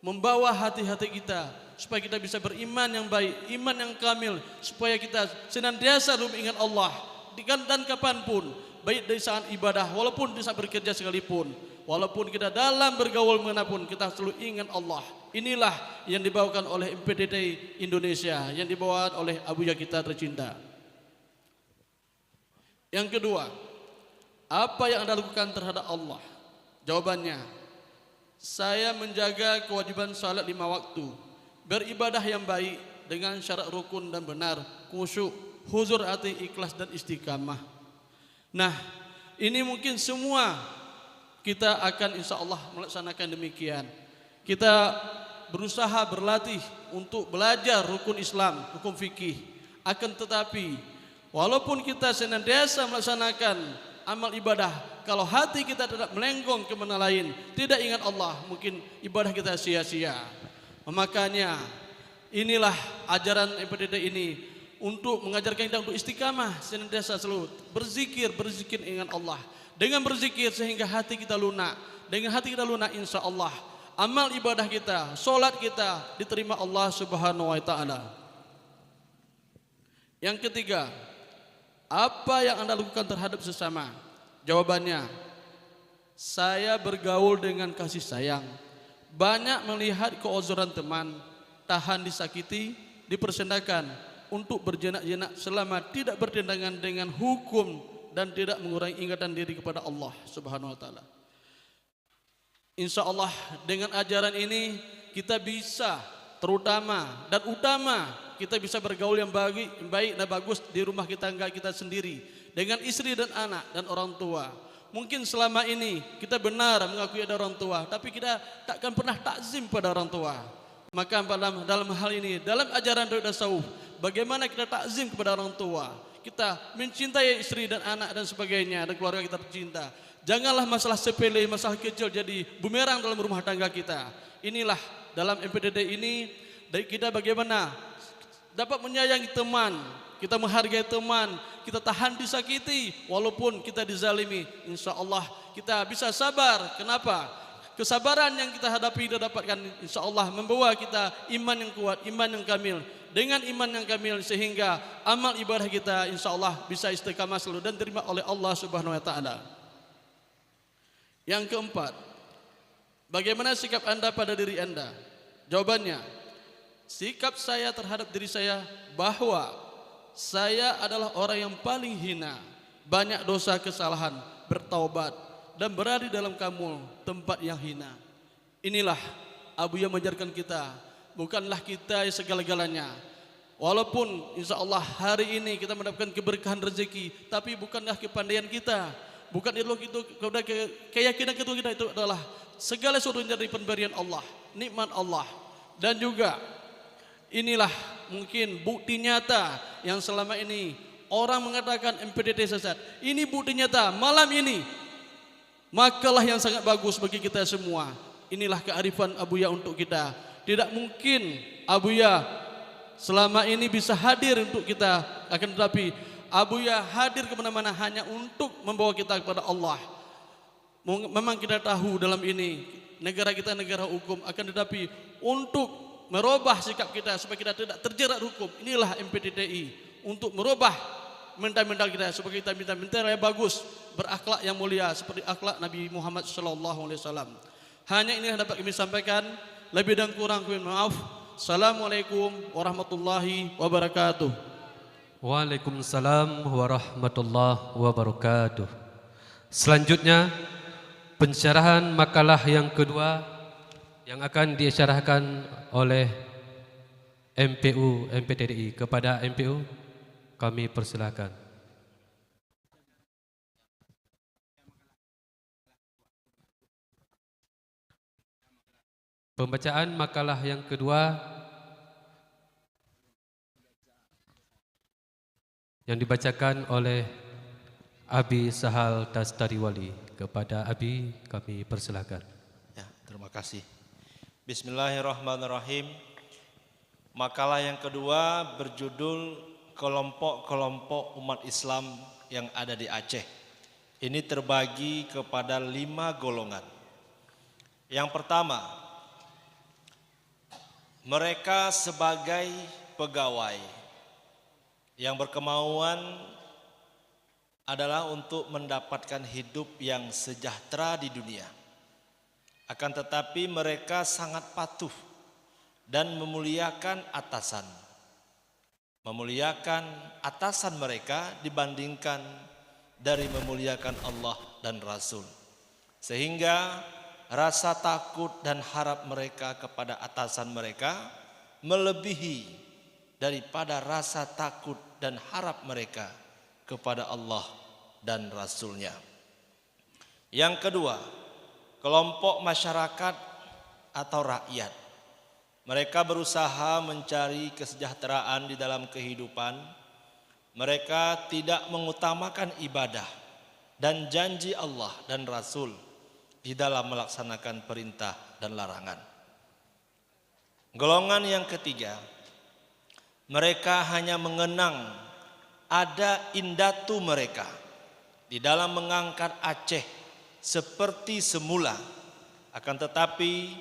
[SPEAKER 9] membawa hati-hati kita supaya kita bisa beriman yang baik, iman yang kamil, supaya kita senantiasa mengingat Allah dan kapanpun, baik dari saat ibadah, walaupun di saat bekerja sekalipun, walaupun kita dalam bergaul manapun, kita selalu ingat Allah. Inilah yang dibawakan oleh MPTTI Indonesia, yang dibawa oleh Abuya kita tercinta. Yang kedua, apa yang Anda lakukan terhadap Allah? Jawabannya, saya menjaga kewajiban salat 5 waktu, beribadah yang baik dengan syarat rukun dan benar, khusyuk, huzur hati, ikhlas dan istiqamah. Nah, ini mungkin semua kita akan insya Allah melaksanakan demikian. Kita berusaha berlatih untuk belajar rukun Islam, hukum fikih. Akan tetapi, walaupun kita senantiasa melaksanakan amal ibadah, kalau hati kita tidak melenggong ke mana lain, tidak ingat Allah, mungkin ibadah kita sia-sia. Makanya inilah ajaran MPTTI ini, untuk mengajarkan kita untuk istiqamah, senantiasa selalu berzikir ingat Allah. Dengan berzikir sehingga hati kita lunak. Dengan hati kita lunak, insya Allah amal ibadah kita, solat kita diterima Allah Subhanahu wa taala. Yang ketiga, apa yang Anda lakukan terhadap sesama? Jawabannya, saya bergaul dengan kasih sayang. Banyak melihat keuzuran teman, tahan disakiti, dipersendakan untuk berjenak-jenak selama tidak bertentangan dengan hukum dan tidak mengurangi ingatan diri kepada Allah Subhanahu wa taala. Insya Allah dengan ajaran ini kita bisa terutama dan utama kita bisa bergaul yang baik dan bagus di rumah tangga kita sendiri dengan istri dan anak dan orang tua. Mungkin selama ini kita benar mengakui ada orang tua, tapi kita takkan pernah takzim pada orang tua. Maka dalam hal ini, dalam ajaran tauhid tasawuf, bagaimana kita takzim kepada orang tua, kita mencintai istri dan anak dan sebagainya dan keluarga kita tercinta. Janganlah masalah sepele, masalah kecil jadi bumerang dalam rumah tangga kita. Inilah dalam MPDD ini dari kita bagaimana dapat menyayangi teman, kita menghargai teman, kita tahan disakiti walaupun kita dizalimi. Insya Allah kita bisa sabar. Kenapa? Kesabaran yang kita hadapi dan dapatkan insya Allah membawa kita iman yang kuat, iman yang kamil. Dengan iman yang kamil sehingga amal ibadah kita insya Allah bisa istiqamah selalu dan terima oleh Allah Subhanahu wa taala. Yang keempat, bagaimana sikap Anda pada diri Anda? Jawabannya, sikap saya terhadap diri saya bahwa saya adalah orang yang paling hina, banyak dosa kesalahan, bertaubat dan berada dalam kamul tempat yang hina. Inilah Abuya mengajarkan kita, bukanlah kita segala-galanya. Walaupun insya Allah hari ini kita mendapatkan keberkahan rezeki, tapi bukanlah kepandaian kita, bukan itu keyakinan kita itu adalah segala sesuatu dari pemberian Allah, nikmat Allah. Dan juga inilah mungkin bukti nyata yang selama ini orang mengatakan MPDD sesat. Ini bukti nyata malam ini. Makalah yang sangat bagus bagi kita semua. Inilah kearifan Abuya untuk kita. Tidak mungkin Abuya selama ini bisa hadir untuk kita, akan tetapi Abuya hadir kemana-mana hanya untuk membawa kita kepada Allah. Memang kita tahu dalam ini negara kita negara hukum, akan tetapi untuk merubah sikap kita supaya kita tidak terjerat hukum, inilah MPDDI untuk merubah mental kita supaya kita mental yang bagus, berakhlak yang mulia seperti akhlak Nabi Muhammad SAW. Hanya ini yang dapat kami sampaikan. Lebih dan kurang kami maaf. Assalamualaikum warahmatullahi wabarakatuh.
[SPEAKER 3] Waalaikumsalam warahmatullahi wabarakatuh. Selanjutnya pencerahan makalah yang kedua yang akan disyarahkan oleh MPU MPDDI. Kepada MPU kami persilakan. Pembacaan makalah yang kedua yang dibacakan oleh Abi Sahal Dastariwali. Kepada Abi kami persilakan.
[SPEAKER 8] Ya, terima kasih. Bismillahirrahmanirrahim. Makalah yang kedua berjudul kelompok-kelompok umat Islam yang ada di Aceh. Ini terbagi kepada 5 golongan. Yang pertama, mereka sebagai pegawai yang berkemauan adalah untuk mendapatkan hidup yang sejahtera di dunia. Akan tetapi mereka sangat patuh dan memuliakan atasan. Memuliakan atasan mereka dibandingkan dari memuliakan Allah dan Rasul. Sehingga rasa takut dan harap mereka kepada atasan mereka melebihi daripada rasa takut dan harap mereka kepada Allah dan Rasulnya. Yang kedua, kelompok masyarakat atau rakyat. Mereka berusaha mencari kesejahteraan di dalam kehidupan. Mereka tidak mengutamakan ibadah dan janji Allah dan Rasul di dalam melaksanakan perintah dan larangan. Golongan yang ketiga, mereka hanya mengenang ada indatu mereka di dalam mengangkat Aceh seperti semula. Akan tetapi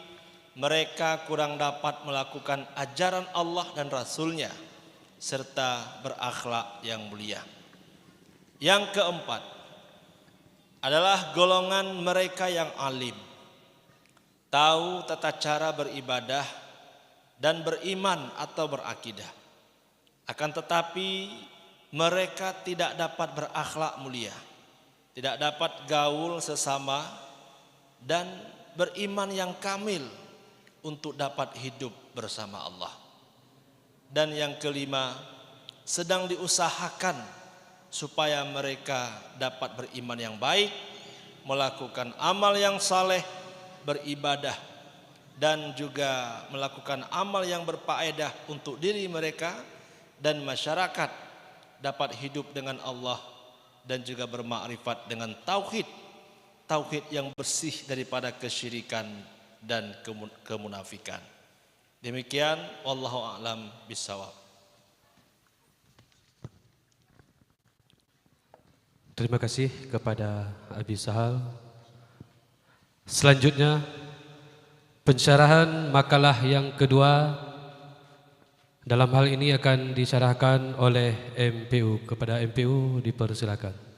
[SPEAKER 8] mereka kurang dapat melakukan ajaran Allah dan Rasulnya serta berakhlak yang mulia. Yang keempat adalah golongan mereka yang alim, tahu tata cara beribadah dan beriman atau berakidah. Akan tetapi mereka tidak dapat berakhlak mulia, tidak dapat gaul sesama, dan beriman yang kamil untuk dapat hidup bersama Allah. Dan yang kelima, sedang diusahakan supaya mereka dapat beriman yang baik, melakukan amal yang saleh, beribadah, dan juga melakukan amal yang berfaedah untuk diri mereka dan masyarakat, dapat hidup dengan Allah dan juga bermakrifat dengan tauhid, tauhid yang bersih daripada kesyirikan dan kemunafikan. Demikian, wallahu a'lam bishawab.
[SPEAKER 3] Terima kasih kepada Abi Sahal. Selanjutnya pensyarahan makalah yang kedua dalam hal ini akan disyarahkan oleh MPU. Kepada MPU dipersilakan.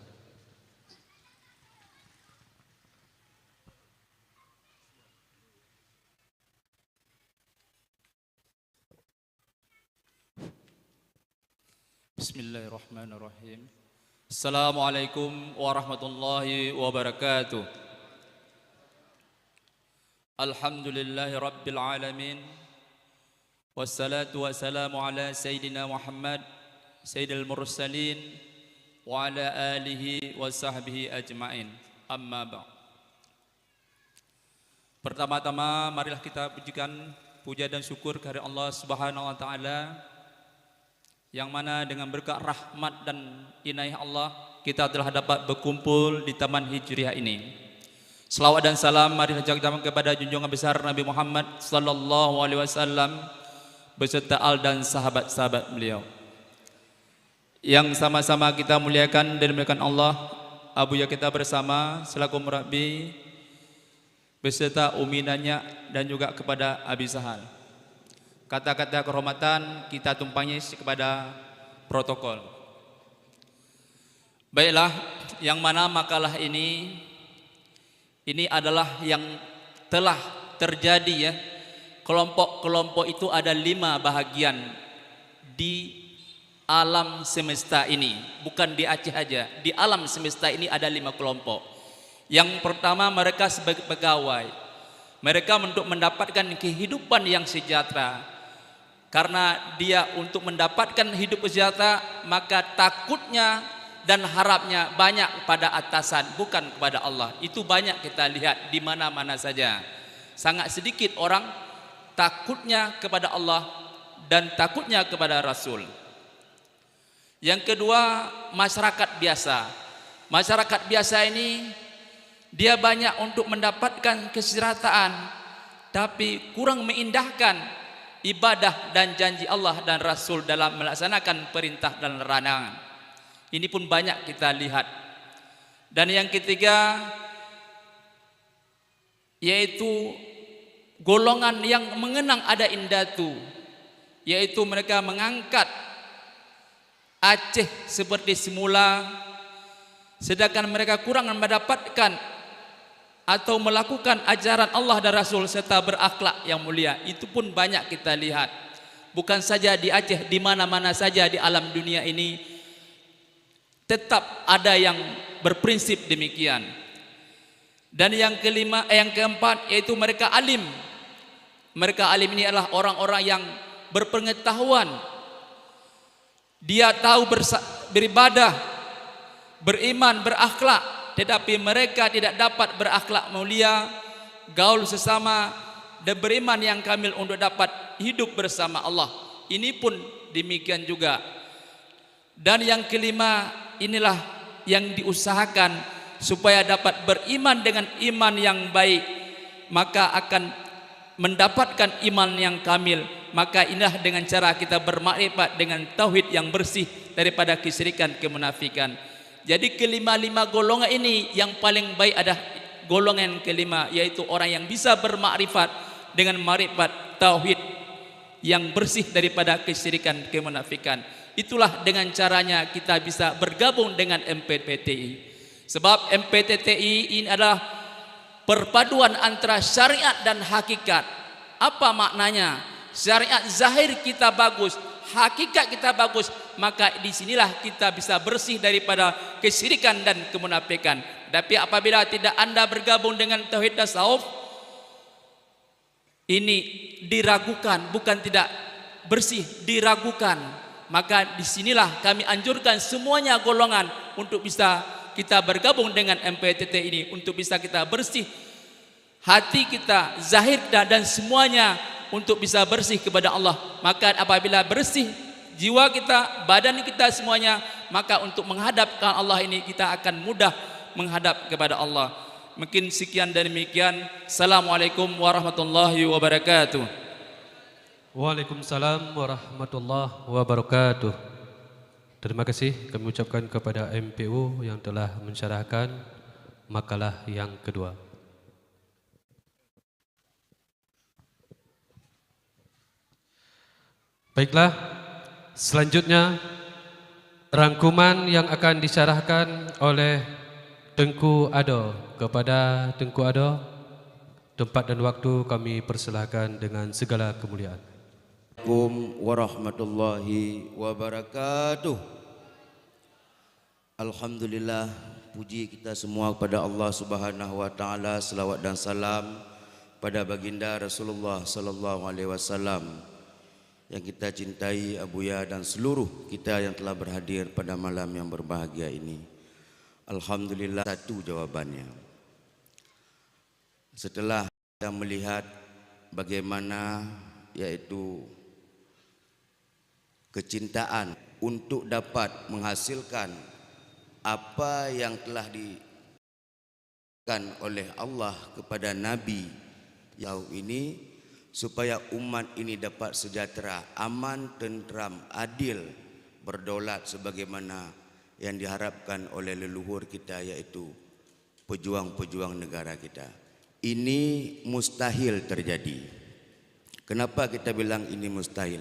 [SPEAKER 10] Bismillahirrahmanirrahim. Assalamualaikum warahmatullahi wabarakatuh. Alhamdulillahi rabbil alamin. Wassalatu wassalamu ala Sayyidina Muhammad Sayyidil Mursalin wa ala alihi wa sahbihi ajma'in. Amma ba'd. Pertama-tama marilah kita pujikan puja dan syukur kepada Allah Subhanahu wa taala, yang mana dengan berkat rahmat dan inayah Allah kita telah dapat berkumpul di Taman Hijriah ini. Selawat dan salam marilah kita kepada junjungan besar Nabi Muhammad sallallahu alaihi wasallam beserta al dan sahabat-sahabat beliau. Yang sama-sama kita muliakan dan dimuliakan Allah, abuya kita bersama selaku murabbi beserta umi Nanya dan juga kepada Abi Sahal. Kata-kata kehormatan kita tumpangi kepada protokol. Baiklah, yang mana makalah ini adalah yang telah terjadi ya. Kelompok-kelompok itu ada 5 bahagian di alam semesta ini, bukan di Aceh aja. Di alam semesta ini ada 5 kelompok. Yang pertama, mereka sebagai pegawai. Mereka untuk mendapatkan kehidupan yang sejahtera. Karena dia untuk mendapatkan hidup sejahtera, maka takutnya dan harapnya banyak pada atasan, bukan kepada Allah. Itu banyak kita lihat di mana-mana saja. Sangat sedikit orang takutnya kepada Allah dan takutnya kepada Rasul. Yang kedua, masyarakat biasa. Masyarakat biasa ini dia banyak untuk mendapatkan kesejahteraan, tapi kurang mengindahkan ibadah dan janji Allah dan Rasul dalam melaksanakan perintah dan larangan. Ini pun banyak kita lihat. Dan yang ketiga, yaitu golongan yang mengenang ada indatu, yaitu mereka mengangkat Aceh seperti semula, sedangkan mereka kurang mendapatkan atau melakukan ajaran Allah dan Rasul serta berakhlak yang mulia. Itu pun banyak kita lihat. Bukan saja di Aceh, di mana-mana saja di alam dunia ini tetap ada yang berprinsip demikian. Dan yang keempat yaitu mereka alim. Mereka alim ini adalah orang-orang yang berpengetahuan. Dia tahu beribadah, beriman, berakhlak. Tetapi mereka tidak dapat berakhlak mulia, gaul sesama, dan beriman yang kamil untuk dapat hidup bersama Allah. Ini pun demikian juga. Dan yang kelima, inilah yang diusahakan supaya dapat beriman dengan iman yang baik, maka akan mendapatkan iman yang kamil. Maka inilah dengan cara kita bermakrifat dengan tauhid yang bersih daripada kesyirikan, kemunafikan. Jadi kelima-lima golongan ini yang paling baik adalah golongan kelima, yaitu orang yang bisa bermakrifat dengan makrifat tauhid yang bersih daripada kesyirikan, kemunafikan. Itulah dengan caranya kita bisa bergabung dengan MPTTI. Sebab MPTTI ini adalah perpaduan antara syariat dan hakikat. Apa maknanya? syariat zahir kita bagus, hakikat kita bagus, maka disinilah kita bisa bersih daripada kesyirikan dan kemunafikan. Tapi apabila tidak Anda bergabung dengan tauhid tasawuf, ini diragukan, bukan tidak bersih, diragukan. Maka disinilah kami anjurkan semuanya golongan untuk bisa kita bergabung dengan MPTT ini, untuk bisa kita bersih hati kita, zahir dan semuanya, untuk bisa bersih kepada Allah. Maka apabila bersih jiwa kita, badan kita semuanya, maka untuk menghadapkan Allah ini kita akan mudah menghadap kepada Allah. Mungkin sekian dan demikian. Assalamualaikum warahmatullahi wabarakatuh.
[SPEAKER 3] Waalaikumsalam warahmatullahi wabarakatuh. Terima kasih kami ucapkan kepada MPU yang telah mensyarahkan makalah yang kedua. Baiklah, selanjutnya rangkuman yang akan disyarahkan oleh Tengku Ado. Kepada Tengku Ado, tempat dan waktu kami persilahkan dengan segala kemuliaan.
[SPEAKER 4] Assalamualaikum warahmatullahi wabarakatuh. Alhamdulillah, puji kita semua kepada Allah Subhanahu wa taala, selawat dan salam pada baginda Rasulullah sallallahu alaihi wasallam yang kita cintai, Abuya dan seluruh kita yang telah berhadir pada malam yang berbahagia ini. Alhamdulillah, satu jawabannya. Setelah kita melihat bagaimana yaitu kecintaan untuk dapat menghasilkan apa yang telah diberikan oleh Allah kepada Nabi yang ini, supaya umat ini dapat sejahtera, aman, tentram, adil, berdaulat sebagaimana yang diharapkan oleh leluhur kita, yaitu pejuang-pejuang negara kita. Ini mustahil terjadi. Kenapa kita bilang ini mustahil?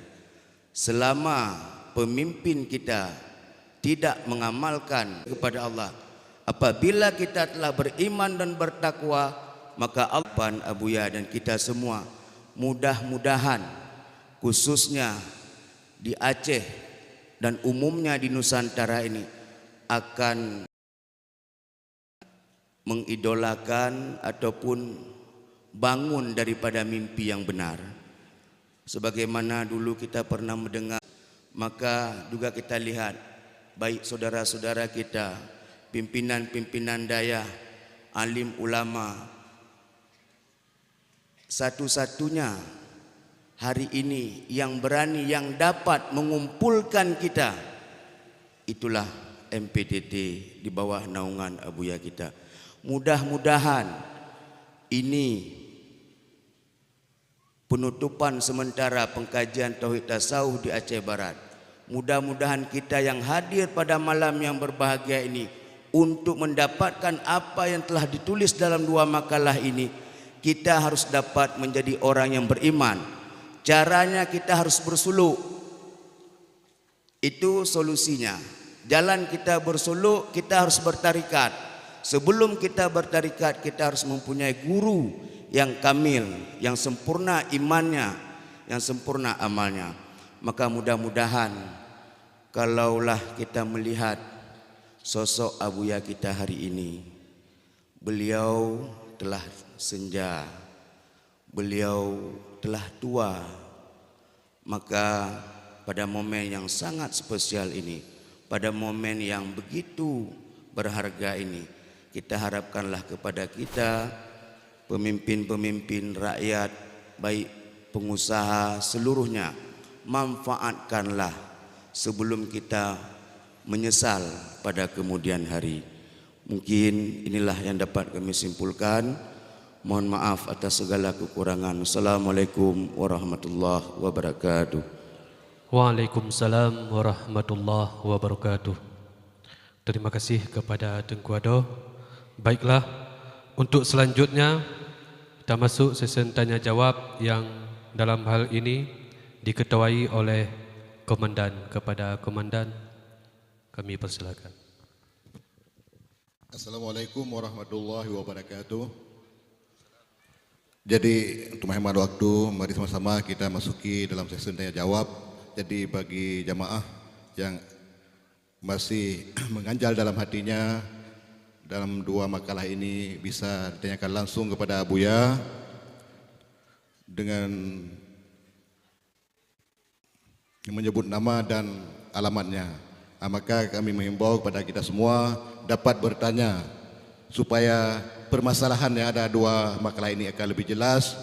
[SPEAKER 4] Selama pemimpin kita tidak mengamalkan kepada Allah, apabila kita telah beriman dan bertakwa, maka Alpan, Abuya dan kita semua mudah-mudahan, khususnya di Aceh dan umumnya di Nusantara ini, akan mengidolakan ataupun bangun daripada mimpi yang benar. Sebagaimana dulu kita pernah mendengar, maka juga kita lihat baik saudara-saudara kita, pimpinan-pimpinan daya, alim ulama, satu-satunya hari ini yang berani, yang dapat mengumpulkan kita, itulah MPTT di bawah naungan Abuya kita. Mudah-mudahan ini penutupan sementara pengkajian Tauhid Tasawuf di Aceh Barat. Mudah-mudahan kita yang hadir pada malam yang berbahagia ini untuk mendapatkan apa yang telah ditulis dalam dua makalah ini, kita harus dapat menjadi orang yang beriman. Caranya kita harus bersuluk. Itu solusinya. Jalan kita bersuluk, kita harus bertarikat. Sebelum kita bertarikat, kita harus mempunyai guru yang kamil, yang sempurna imannya, yang sempurna amalnya. Maka mudah-mudahan kalaulah kita melihat sosok Abuya kita hari ini, beliau telah senja, beliau telah tua, maka pada momen yang sangat spesial ini, pada momen yang begitu berharga ini, kita harapkanlah kepada kita pemimpin-pemimpin rakyat, baik pengusaha seluruhnya, manfaatkanlah sebelum kita menyesal pada kemudian hari. Mungkin inilah yang dapat kami simpulkan. Mohon maaf atas segala kekurangan. Assalamualaikum warahmatullahi wabarakatuh.
[SPEAKER 3] Waalaikumsalam warahmatullahi wabarakatuh. Terima kasih kepada Tengku Ado. Baiklah, untuk selanjutnya kita masuk sesi tanya jawab yang dalam hal ini diketuai oleh komandan. Kepada komandan kami persilakan.
[SPEAKER 11] Assalamualaikum warahmatullahi wabarakatuh. Jadi untuk menghemat waktu, mari sama-sama kita masuki dalam sesi tanya jawab. Jadi bagi jamaah yang masih mengganjal dalam hatinya dalam dua makalah ini bisa ditanyakan langsung kepada Abuya dengan menyebut nama dan alamatnya. Maka kami menghimbau kepada kita semua dapat bertanya supaya permasalahan yang ada dua makalah ini akan lebih jelas,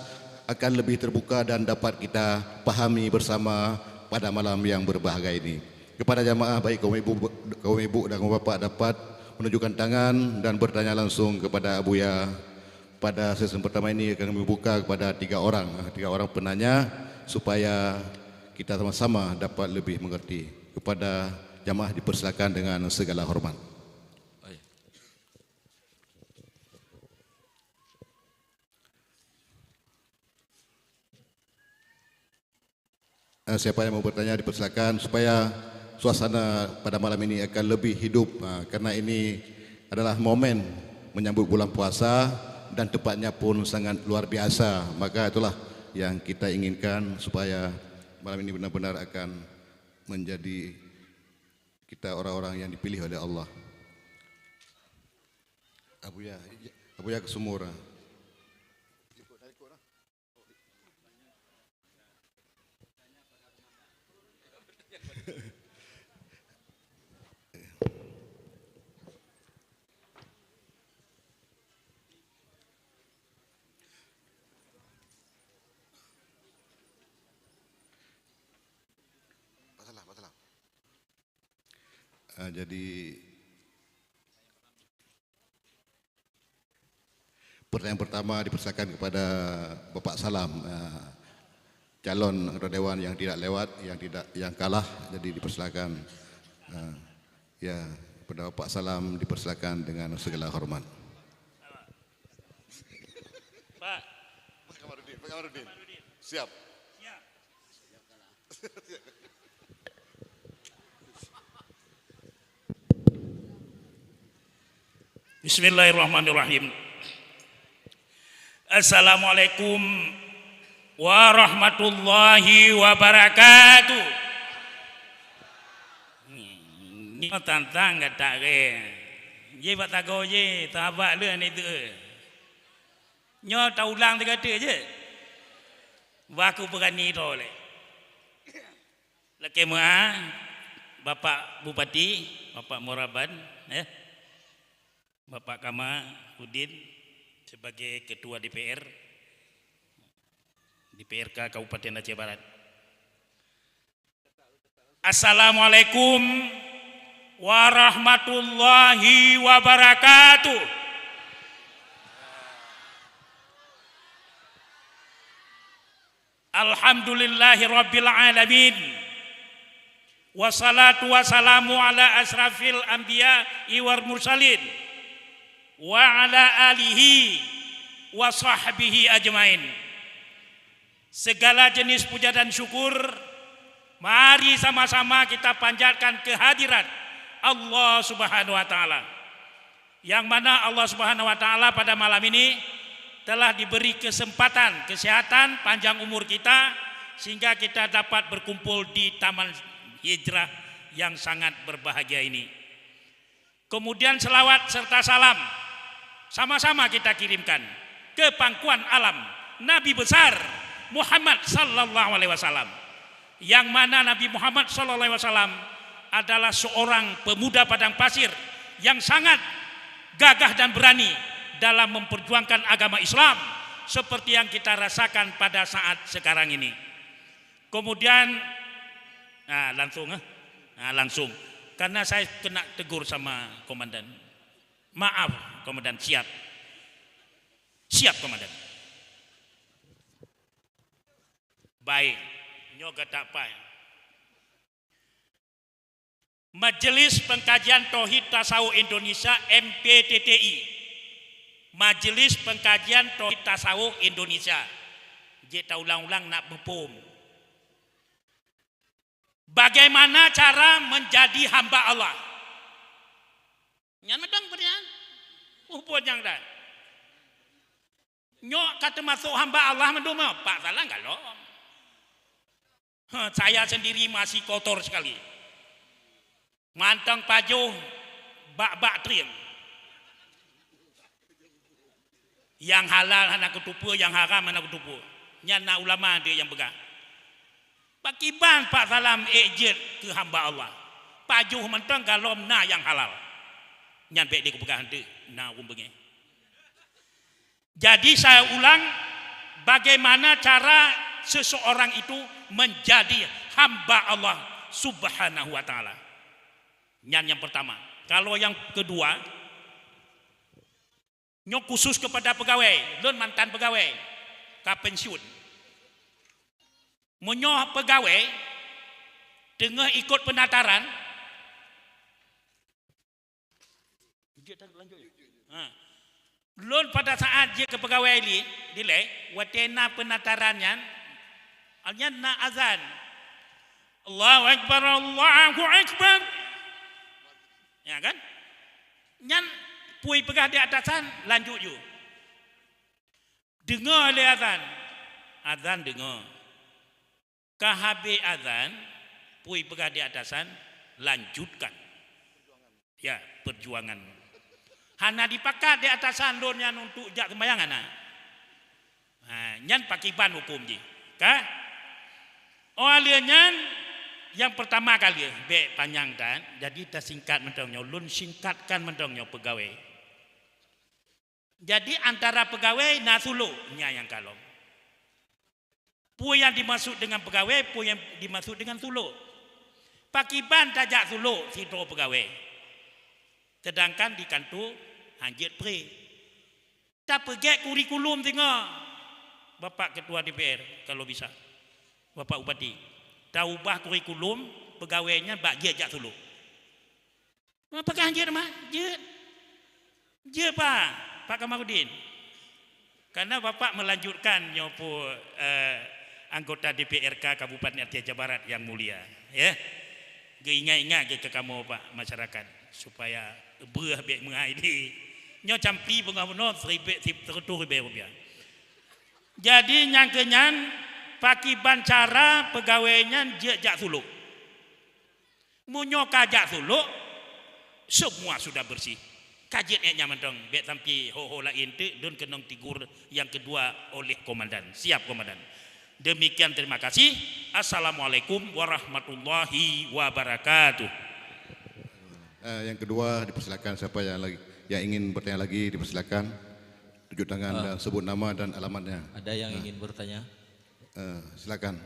[SPEAKER 11] akan lebih terbuka dan dapat kita pahami bersama pada malam yang berbahagia ini. Kepada jamaah baik kaum ibu dan kaum bapak dapat menunjukkan tangan dan bertanya langsung kepada Abuya. Pada sesi pertama ini akan membuka kepada tiga orang penanya supaya kita sama-sama dapat lebih mengerti. Kepada jamaah dipersilakan dengan segala hormat. Siapa yang mau bertanya dipersilakan supaya suasana pada malam ini akan lebih hidup karena ini adalah momen menyambut bulan puasa dan tepatnya pun sangat luar biasa. Maka itulah yang kita inginkan supaya malam ini benar-benar akan menjadi kita orang-orang yang dipilih oleh Allah. Abuya ke sumur. Jadi pertanyaan pertama dipersilakan kepada Bapak Salam, calon anggota dewan yang tidak lewat, yang kalah, jadi dipersilakan. Ya, kepada Bapak Salam dipersilakan dengan segala hormat.
[SPEAKER 12] Pak Kamarudin, siap.
[SPEAKER 13] Bismillahirrahmanirrahim. Assalamualaikum warahmatullahi wabarakatuh. Ni tantang kata ke. Ye bat tago ye, tabak le ni tu. Nyo tau ulang 3 kata je. Waku berani tole. Lekema Bapak Bupati, Bapak Moraban, Bapak Kamarudin sebagai Ketua DPRK Kabupaten Aceh Barat. Assalamualaikum warahmatullahi wabarakatuh. Alhamdulillahi rabbil alamin. Wassalatu wassalamu ala asrafil anbiya wal mursalin wa ala alihi wa sahbihi ajmain. Segala jenis puja dan syukur mari sama-sama kita panjatkan kehadirat Allah Subhanahu wa taala. Yang mana Allah Subhanahu wa taala pada malam ini telah diberi kesempatan, kesehatan, panjang umur kita sehingga kita dapat berkumpul di Taman Hijrah yang sangat berbahagia ini. Kemudian selawat serta salam sama-sama kita kirimkan ke pangkuan alam Nabi besar Muhammad sallallahu alaihi wasallam, yang mana Nabi Muhammad sallallahu alaihi wasallam adalah seorang pemuda padang pasir yang sangat gagah dan berani dalam memperjuangkan agama Islam seperti yang kita rasakan pada saat sekarang ini. Kemudian langsung karena saya kena tegur sama komandan. Maaf komandan, siap komandan. Baik, nyoga tak apa. Majelis Pengkajian Tauhid Tasawuf Indonesia MPTTI. Majelis Pengkajian Tauhid Tasawuf Indonesia. Kita ulang-ulang nak bepom. Bagaimana cara menjadi hamba Allah? Yang medang berian, upun yang dah. Nyok kata masuk hamba Allah mendung Pak salah kalau. Saya sendiri masih kotor sekali. Mantang pajuh bak-bak triang. Yang halal anak ketupu, yang haram anak ketupu. Nyana ulama dia yang pegang. Pakiban Pak Salam ejit ke hamba Allah. Pajuh mentang galom na yang halal. Nyan baik dia kepegang tu na umbengi. Jadi saya ulang, bagaimana cara seseorang itu menjadi hamba Allah Subhanahu wa taala. Nyan yang pertama. Kalau yang kedua, nyok khusus kepada pegawai, lun mantan pegawai, ka pensiun. Menyoh pegawai tengah ikut penataran. Lun pada saat dia ke pegawai ini, dilek, watena penatarannya, alnya na azan. Allahu Akbar, Allahu Akbar. Ya kan? Nyan pui pegah di atasan, lanjut ju. Dengar le azan. Azan dengar. Kahabe azan, pui pegah di atasan, lanjutkan. Ya, perjuangan. Hana dipakat di atasan don yang untuk jak sembayangan. Nyan pakiban hukum ji. Kah? Nyan yang pertama kali be panjang dan jadi kita singkat mentongnya, lun singkatkan mentongnya pegawai. Jadi antara pegawai nasulu nya yang kalong. Pu yang dimaksud dengan pegawai, pu yang dimaksud dengan sulu. Pakiban tajak sulu situ pegawai. Sedangkan di kantor hanjit pre. Tak pergi kurikulum tengok. Bapak Ketua DPR kalau bisa. Bapak Bupati. Dah ubah kurikulum pegawainya bak je jak sulu. Pakai hanjit mah? Je Pak Kamarudin. Karena Bapak melanjutkan nyopo anggota DPRK Kabupaten Aceh Barat yang mulia, ya. Ingat-ingat ke kamu Pak masyarakat supaya berah baik mengai di nyo campi pengawono 1,300 rupiah. Jadi nyangkenyan pakiban cara pegawainya jak suluk. Munyo kajak suluk semua sudah bersih. Kajian mentong bet sampai ho lain tu don kenong tigur yang kedua oleh komandan. Siap komandan. Demikian terima kasih. Assalamualaikum warahmatullahi wabarakatuh.
[SPEAKER 11] Yang kedua dipersilakan siapa yang ingin bertanya lagi dipersilakan. Tunjuk tangan dan sebut nama dan alamatnya.
[SPEAKER 2] Ada yang ingin bertanya?
[SPEAKER 11] Silakan.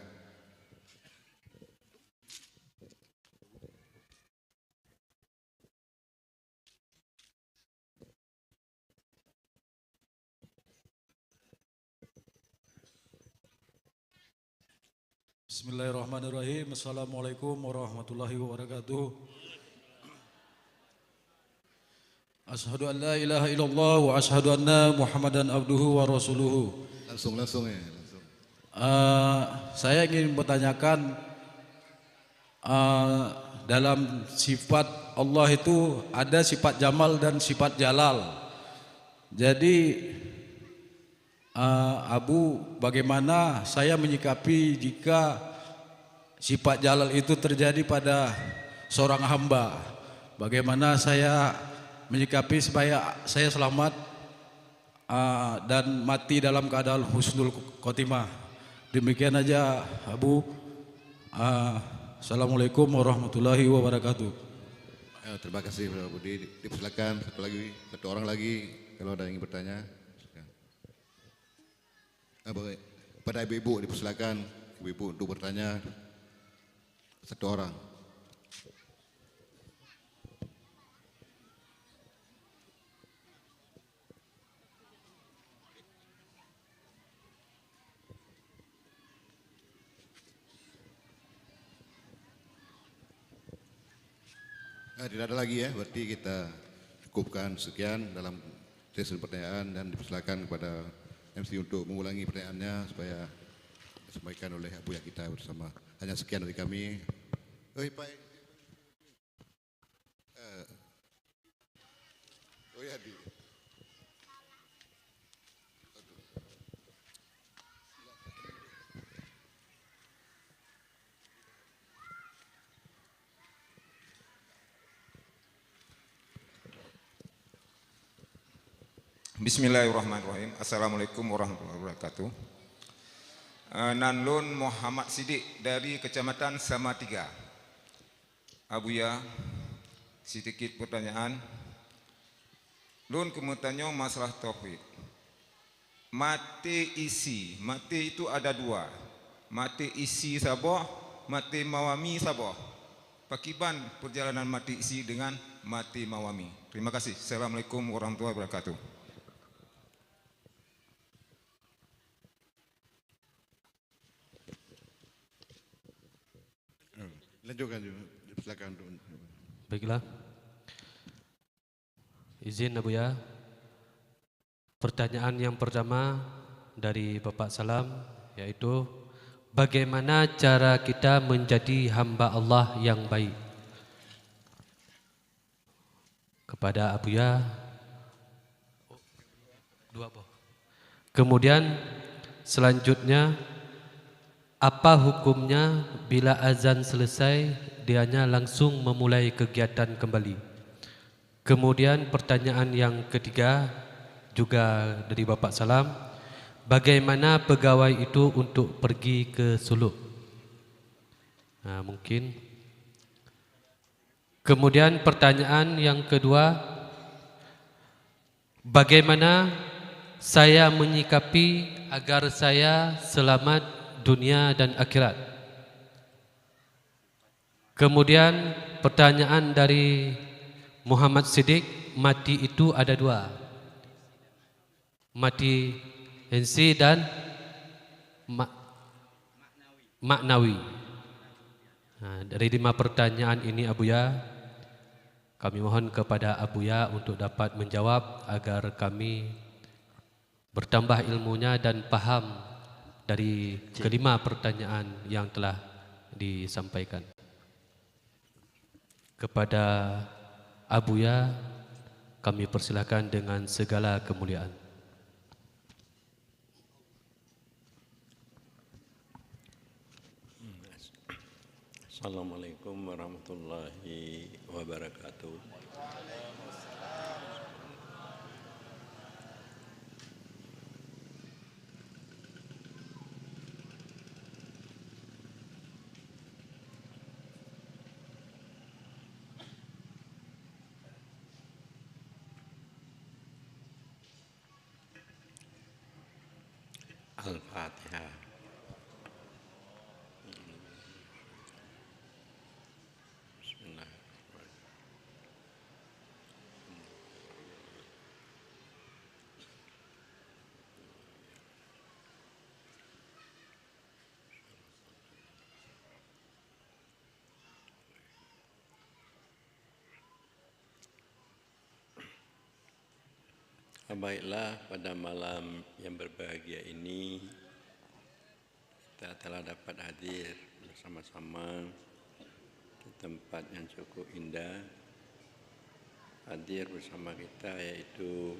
[SPEAKER 14] Bismillahirrahmanirrahim. Assalamualaikum warahmatullahi wabarakatuh. Asyhadu an la ilaha illallah wa asyhadu anna Muhammadan abduhu wa rasuluhu.
[SPEAKER 11] Langsung ya.
[SPEAKER 14] Saya ingin bertanyakan dalam sifat Allah itu ada sifat Jamal dan sifat Jalal. Jadi Abu, bagaimana saya menyikapi jika sifat Jalal itu terjadi pada seorang hamba? Bagaimana saya menyikapi supaya saya selamat dan mati dalam keadaan husnul khotimah? Demikian aja Abu. Assalamualaikum warahmatullahi wabarakatuh.
[SPEAKER 11] Terima kasih Pak Budi. Dipersilakan satu orang lagi kalau ada yang ingin bertanya. Pada ibu-ibu dipersilakan ibu-ibu untuk bertanya satu orang. Tidak ada lagi ya, berarti kita cukupkan sekian dalam sesi pertanyaan dan dipersilakan kepada MC untuk mengulangi pertanyaannya supaya disampaikan oleh Abu ya kita bersama. Hanya sekian dari kami. Pak.
[SPEAKER 15] Bismillahirrahmanirrahim. Assalamualaikum warahmatullahi wabarakatuh. Nanlun Muhammad Sidik dari Kecamatan Samatiga. Abuya, sedikit pertanyaan. Lun kamu tanya masalah tauhid. Mati isi, mati itu ada dua. Mati isi sabah, mati mawami sabah. Pakiban perjalanan mati isi dengan mati mawami. Terima kasih. Assalamualaikum warahmatullahi wabarakatuh.
[SPEAKER 11] Lanjutkan juga, silakan.
[SPEAKER 3] Baiklah. Izin Abuya. Pertanyaan yang pertama dari Bapak Salam yaitu bagaimana cara kita menjadi hamba Allah yang baik? Kepada Abuya. Kemudian selanjutnya apa hukumnya bila azan selesai dianya langsung memulai kegiatan kembali? Kemudian pertanyaan yang ketiga juga dari Bapak Salam, bagaimana pegawai itu untuk pergi ke suluk? Nah, mungkin. Kemudian pertanyaan yang kedua, bagaimana saya menyikapi agar saya selamat dunia dan akhirat? Kemudian pertanyaan dari Muhammad Sidik, mati itu ada dua, mati hensi dan maknawi. Nah, dari 5 pertanyaan ini Abuya, kami mohon kepada Abuya untuk dapat menjawab agar kami bertambah ilmunya dan paham dari kelima pertanyaan yang telah disampaikan. Kepada Abuya kami persilakan dengan segala kemuliaan.
[SPEAKER 16] Assalamualaikum warahmatullahi wabarakatuh. Al-Fatihah. Baiklah, pada malam yang berbahagia ini kita telah dapat hadir bersama-sama di tempat yang cukup indah. Hadir bersama kita yaitu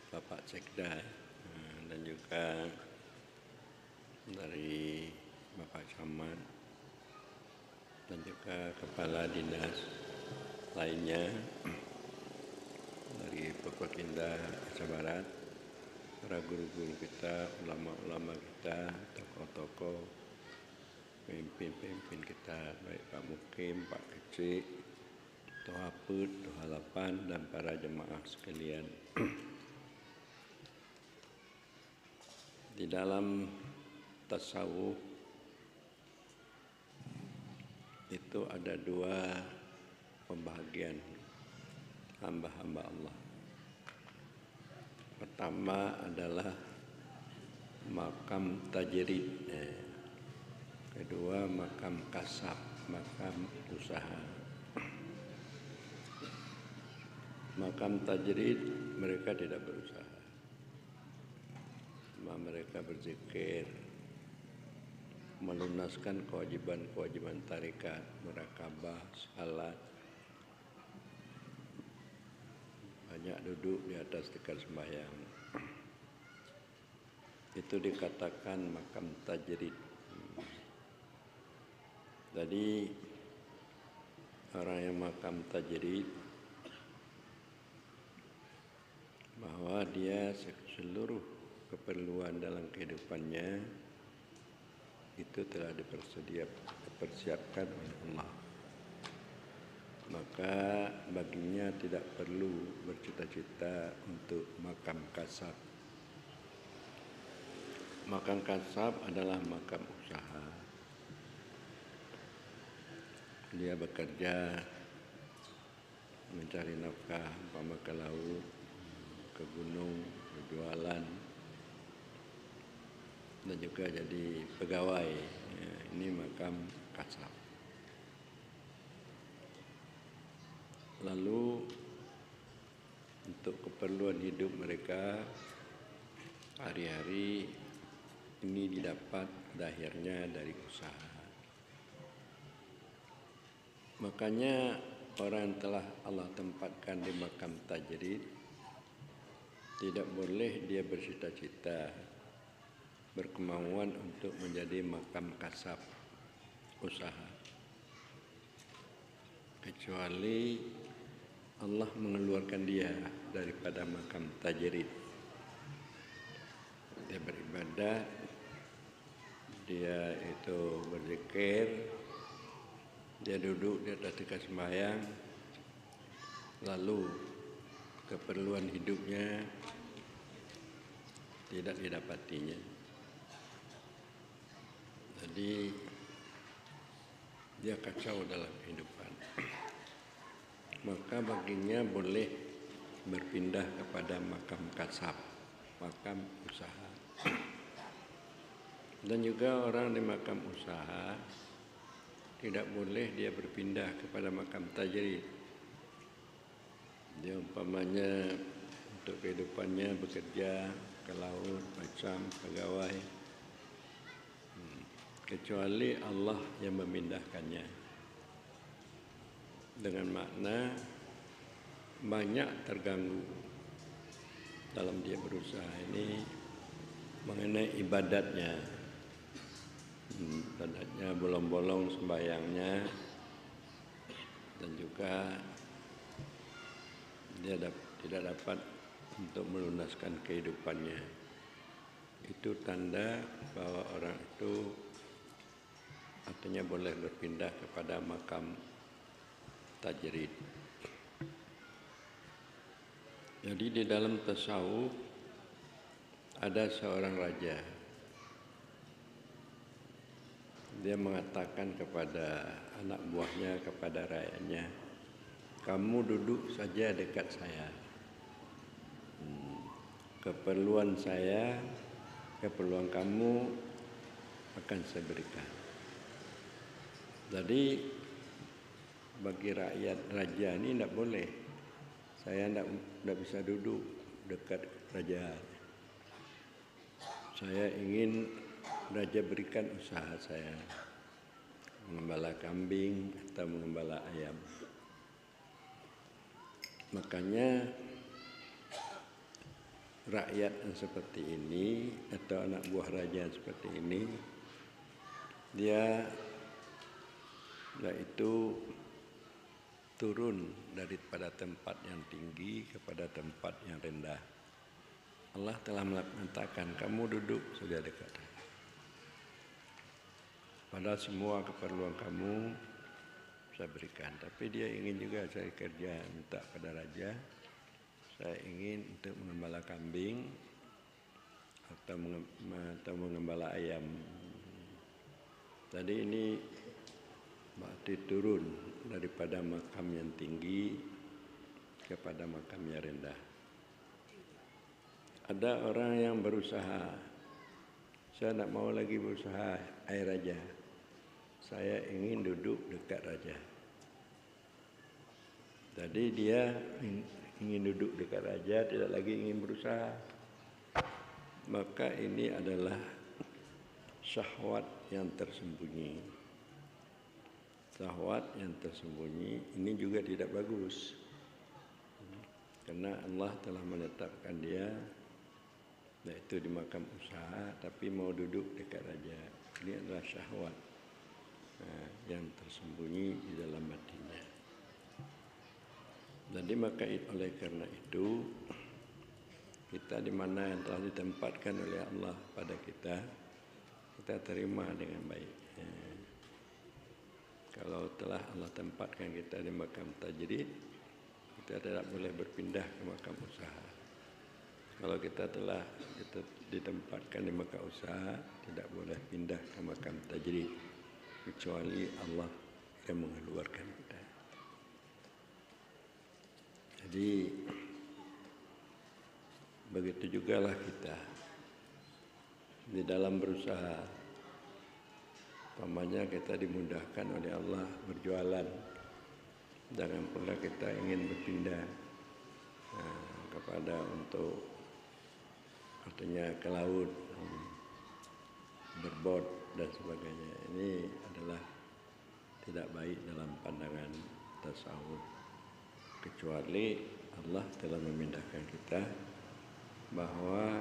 [SPEAKER 16] Bapak Sekda dan juga dari Bapak Camat dan juga kepala dinas lainnya dari Purwokinta Aceh Barat, para guru-guru kita, ulama-ulama kita, tokoh-tokoh, pemimpin-pemimpin kita, baik Pak Mukim, Pak Kecik, Toha Put, Toha Lapan, dan para jemaah sekalian. Di dalam tasawuf itu ada dua pembahagian hamba-hamba Allah. Pertama adalah makam tajrid, kedua makam kasab, makam usaha. Makam tajrid mereka tidak berusaha, cuma mereka berzikir, melunaskan kewajiban-kewajiban tarekat, murakabah, salat, banyak duduk di atas tikar sembahyang. Itu dikatakan makam tajrid. Jadi orang yang makam tajrid bahwa dia seluruh keperluan dalam kehidupannya itu telah dipersiapkan oleh Allah. Maka baginya tidak perlu bercita-cita untuk makam kasab. Makam kasab adalah makam usaha. Dia bekerja mencari nafkah, umpama ke laut, ke gunung, berjualan, dan juga jadi pegawai. Ya, ini makam kasab. Lalu untuk keperluan hidup mereka hari-hari ini didapat akhirnya dari usaha. Makanya orang yang telah Allah tempatkan di makam tajrid tidak boleh dia bercita-cita berkemauan untuk menjadi makam kasab usaha, kecuali Allah mengeluarkan dia daripada makam tajrid. Dia beribadah, dia itu berzikir, dia duduk di atas tikar sembahyang, lalu keperluan hidupnya tidak didapatinya. Jadi dia kacau dalam kehidupan. Maka baginya boleh berpindah kepada makam kasab, makam usaha. Dan juga orang di makam usaha tidak boleh dia berpindah kepada makam tajrid. Dia umpamanya untuk kehidupannya bekerja ke laut macam pegawai, kecuali Allah yang memindahkannya. Dengan makna banyak terganggu dalam dia berusaha ini mengenai ibadatnya. Ibadatnya bolong-bolong sembahyangnya, dan juga dia tidak dapat untuk melunaskan kehidupannya. Itu tanda bahwa orang itu artinya boleh berpindah kepada makam tajrid. Jadi di dalam tasawuf ada seorang raja. Dia mengatakan kepada anak buahnya, kepada rakyatnya, kamu duduk saja dekat saya. Keperluan saya, keperluan kamu akan saya berikan. Jadi bagi rakyat raja ini tidak boleh. Saya tidak bisa duduk dekat raja. Saya ingin raja berikan usaha saya, mengembala kambing atau mengembala ayam. Makanya rakyat yang seperti ini atau anak buah raja seperti ini, dia yaitu turun daripada tempat yang tinggi kepada tempat yang rendah. Allah telah mengatakan kamu duduk saja dekat. Padahal semua keperluan kamu saya berikan. Tapi dia ingin juga saya kerja minta pada raja. Saya ingin untuk mengembala kambing atau mengembala ayam. Jadi ini berarti turun daripada makam yang tinggi kepada makam yang rendah. Ada orang yang berusaha, saya tidak mau lagi berusaha air raja, saya ingin duduk dekat raja. Jadi dia ingin duduk dekat raja, tidak lagi ingin berusaha. Maka ini adalah syahwat yang tersembunyi. Syahwat yang tersembunyi ini juga tidak bagus. Karena Allah telah menetapkan dia yaitu di makam usaha, tapi mau duduk dekat raja. Ini adalah syahwat yang tersembunyi di dalam hatinya. Jadi maka oleh karena itu kita di mana yang telah ditempatkan oleh Allah pada kita, kita terima dengan baik. Kalau telah Allah tempatkan kita di makam tajrid, kita tidak boleh berpindah ke makam usaha. Kalau kita telah ditempatkan di makam usaha, tidak boleh pindah ke makam tajrid, kecuali Allah yang mengeluarkan kita. Jadi begitu jugalah kita di dalam berusaha. Umpamanya kita dimudahkan oleh Allah berjualan, jangan pula kita ingin berpindah kepada untuk artinya ke laut, berbot dan sebagainya. Ini adalah tidak baik dalam pandangan tasawuf, kecuali Allah telah memindahkan kita bahwa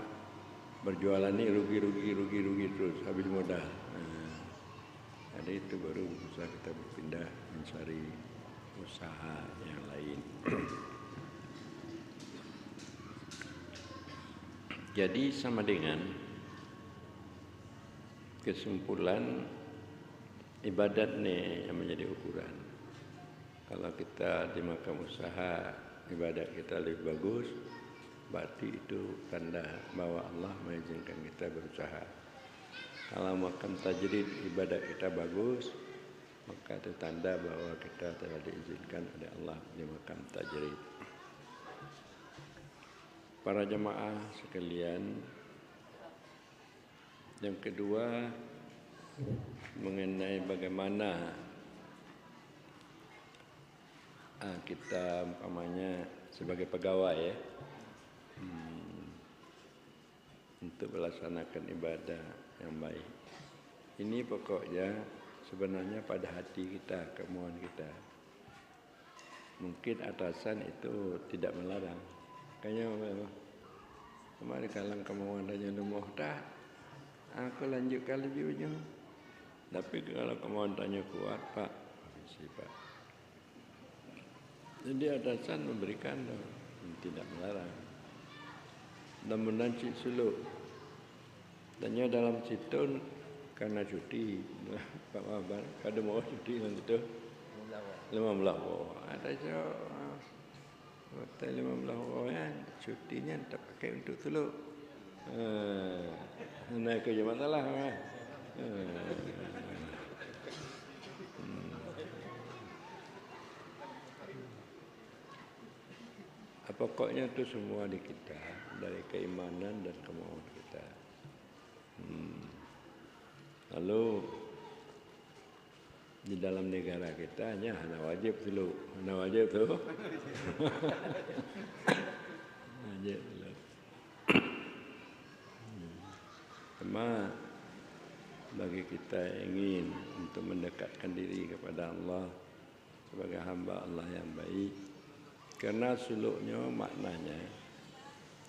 [SPEAKER 16] berjualan ini rugi terus habis modal. Jadi itu baru bisa kita berpindah mencari usaha yang lain. Jadi sama dengan kesimpulan ibadat nih yang menjadi ukuran. Kalau kita di makam usaha ibadat kita lebih bagus, berarti itu tanda bahwa Allah mengizinkan kita berusaha. Kalau makam tajrid ibadat kita bagus, maka itu tanda bahwa kita telah diizinkan oleh Allah di makam tajrid. Para jemaah sekalian, yang kedua mengenai bagaimana kita umpamanya sebagai pegawai ya, untuk melaksanakan ibadah yang baik. Ini pokoknya sebenarnya pada hati kita, kemauan kita. Mungkin atasan itu tidak melarang. Kayaknya kemarin kalang kemauan tanya mau dah, aku lanjutkan lebih ujung. Tapi kalau kemauan tanya kuat, Pak, misi Pak. Jadi atasan memberikan tidak melarang. Dan menancik suluk. Tanya dalam situ karena cuti, Pak Mabar, kada mau cuti dengan itu 15 ada je hotel 15 kan cutinya tak pakai untuk suluk. Naik ke masalah kan. Pokoknya itu semua di kita, dari keimanan dan kemauan kita. Lalu di dalam negara kita hanya wajib dulu, wajib tu. Wajib dulu. Cuma bagi kita ingin untuk mendekatkan diri kepada Allah sebagai hamba Allah yang baik, karena suluknya maknanya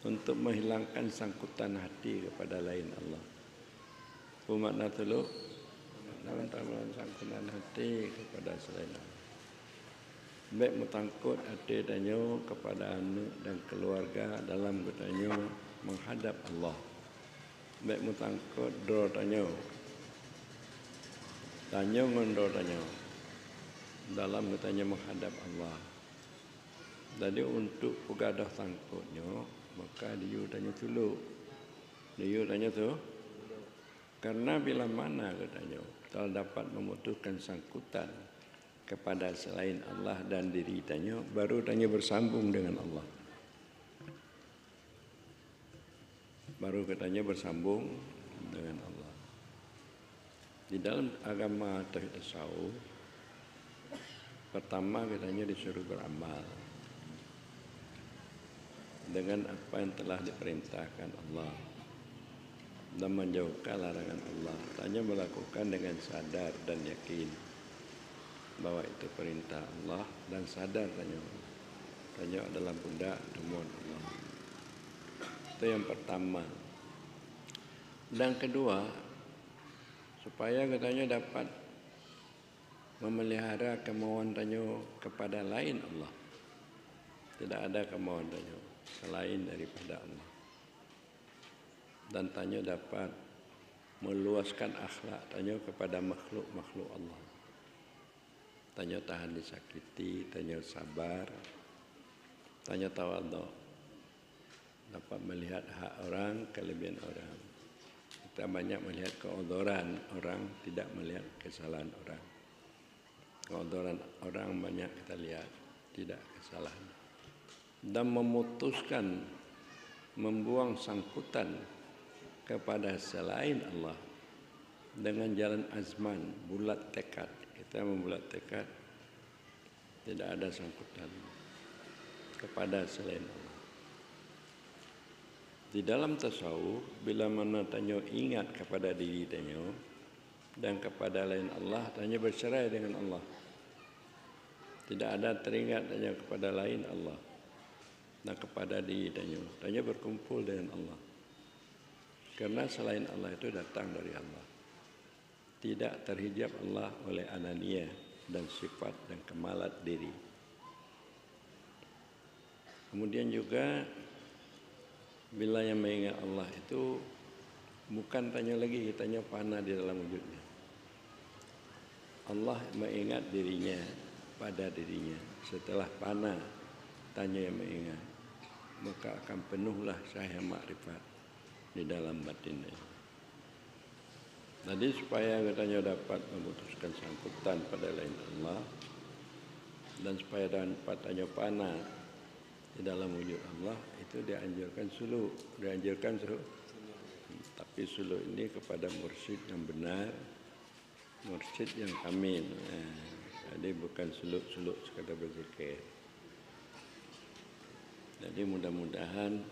[SPEAKER 16] untuk menghilangkan sangkutan hati kepada lain Allah. Apa makna suluk? Menghilangkan sangkutan hati kepada selain Allah. Baik metangkut hati danyo kepada anak dan keluarga dalam katanya menghadap Allah. Baik metangkut do danyo. Danyo ngondo danyo dalam katanya menghadap Allah. Jadi untuk pegadah sangkutnya, maka dia tanya suluk. Dia tanya tu, karena bila mana katanya telah dapat memutuskan sangkutan kepada selain Allah dan diri tanya, baru tanya bersambung dengan Allah. Baru katanya bersambung dengan Allah. Di dalam agama tauhid tasawuf, pertama katanya disuruh beramal dengan apa yang telah diperintahkan Allah dan menjauhkan larangan Allah. Tanya melakukan dengan sadar dan yakin bahwa itu perintah Allah dan sadar tanya adalah pundak temuan Allah. Itu yang pertama. Dan kedua, supaya katanya dapat memelihara kemauan tanya kepada lain Allah. Tidak ada kemauan tanya selain daripada Allah. dan tanya dapat meluaskan akhlak tanya kepada makhluk-makhluk Allah. Tanya tahan disakiti, tanya sabar, tanya tawadhu, dapat melihat hak orang, kelebihan orang. Kita banyak melihat keodoran orang, tidak melihat kesalahan orang. Keodoran orang banyak kita lihat, tidak kesalahan. Dan memutuskan, membuang sangkutan kepada selain Allah dengan jalan azman, bulat tekad. Kita membulat tekad, tidak ada sangkutan kepada selain Allah. Di dalam tasawuf, bila mana tanya ingat kepada diri tanya dan kepada lain Allah, tanya bercerai dengan Allah. Tidak ada teringat tanya kepada lain Allah dan kepada diri tanya berkumpul dengan Allah. Karena selain Allah itu datang dari Allah. Tidak terhijab Allah oleh ananiyah dan sifat dan kemalat diri. Kemudian juga bila yang mengingat Allah itu bukan tanya lagi, tanya fana di dalam wujudnya. Allah mengingat dirinya pada dirinya. Setelah fana tanya yang mengingat, maka akan penuhlah cahaya makrifat di dalam batinnya. Jadi supaya katanya dapat memutuskan sangkutan pada lain Allah dan supaya dapat tanya fana di dalam wujud Allah, itu dianjurkan suluk, tapi suluk ini kepada mursyid yang benar, mursyid yang kamil. Jadi bukan suluk-suluk sekadar berzikir. Jadi mudah-mudahan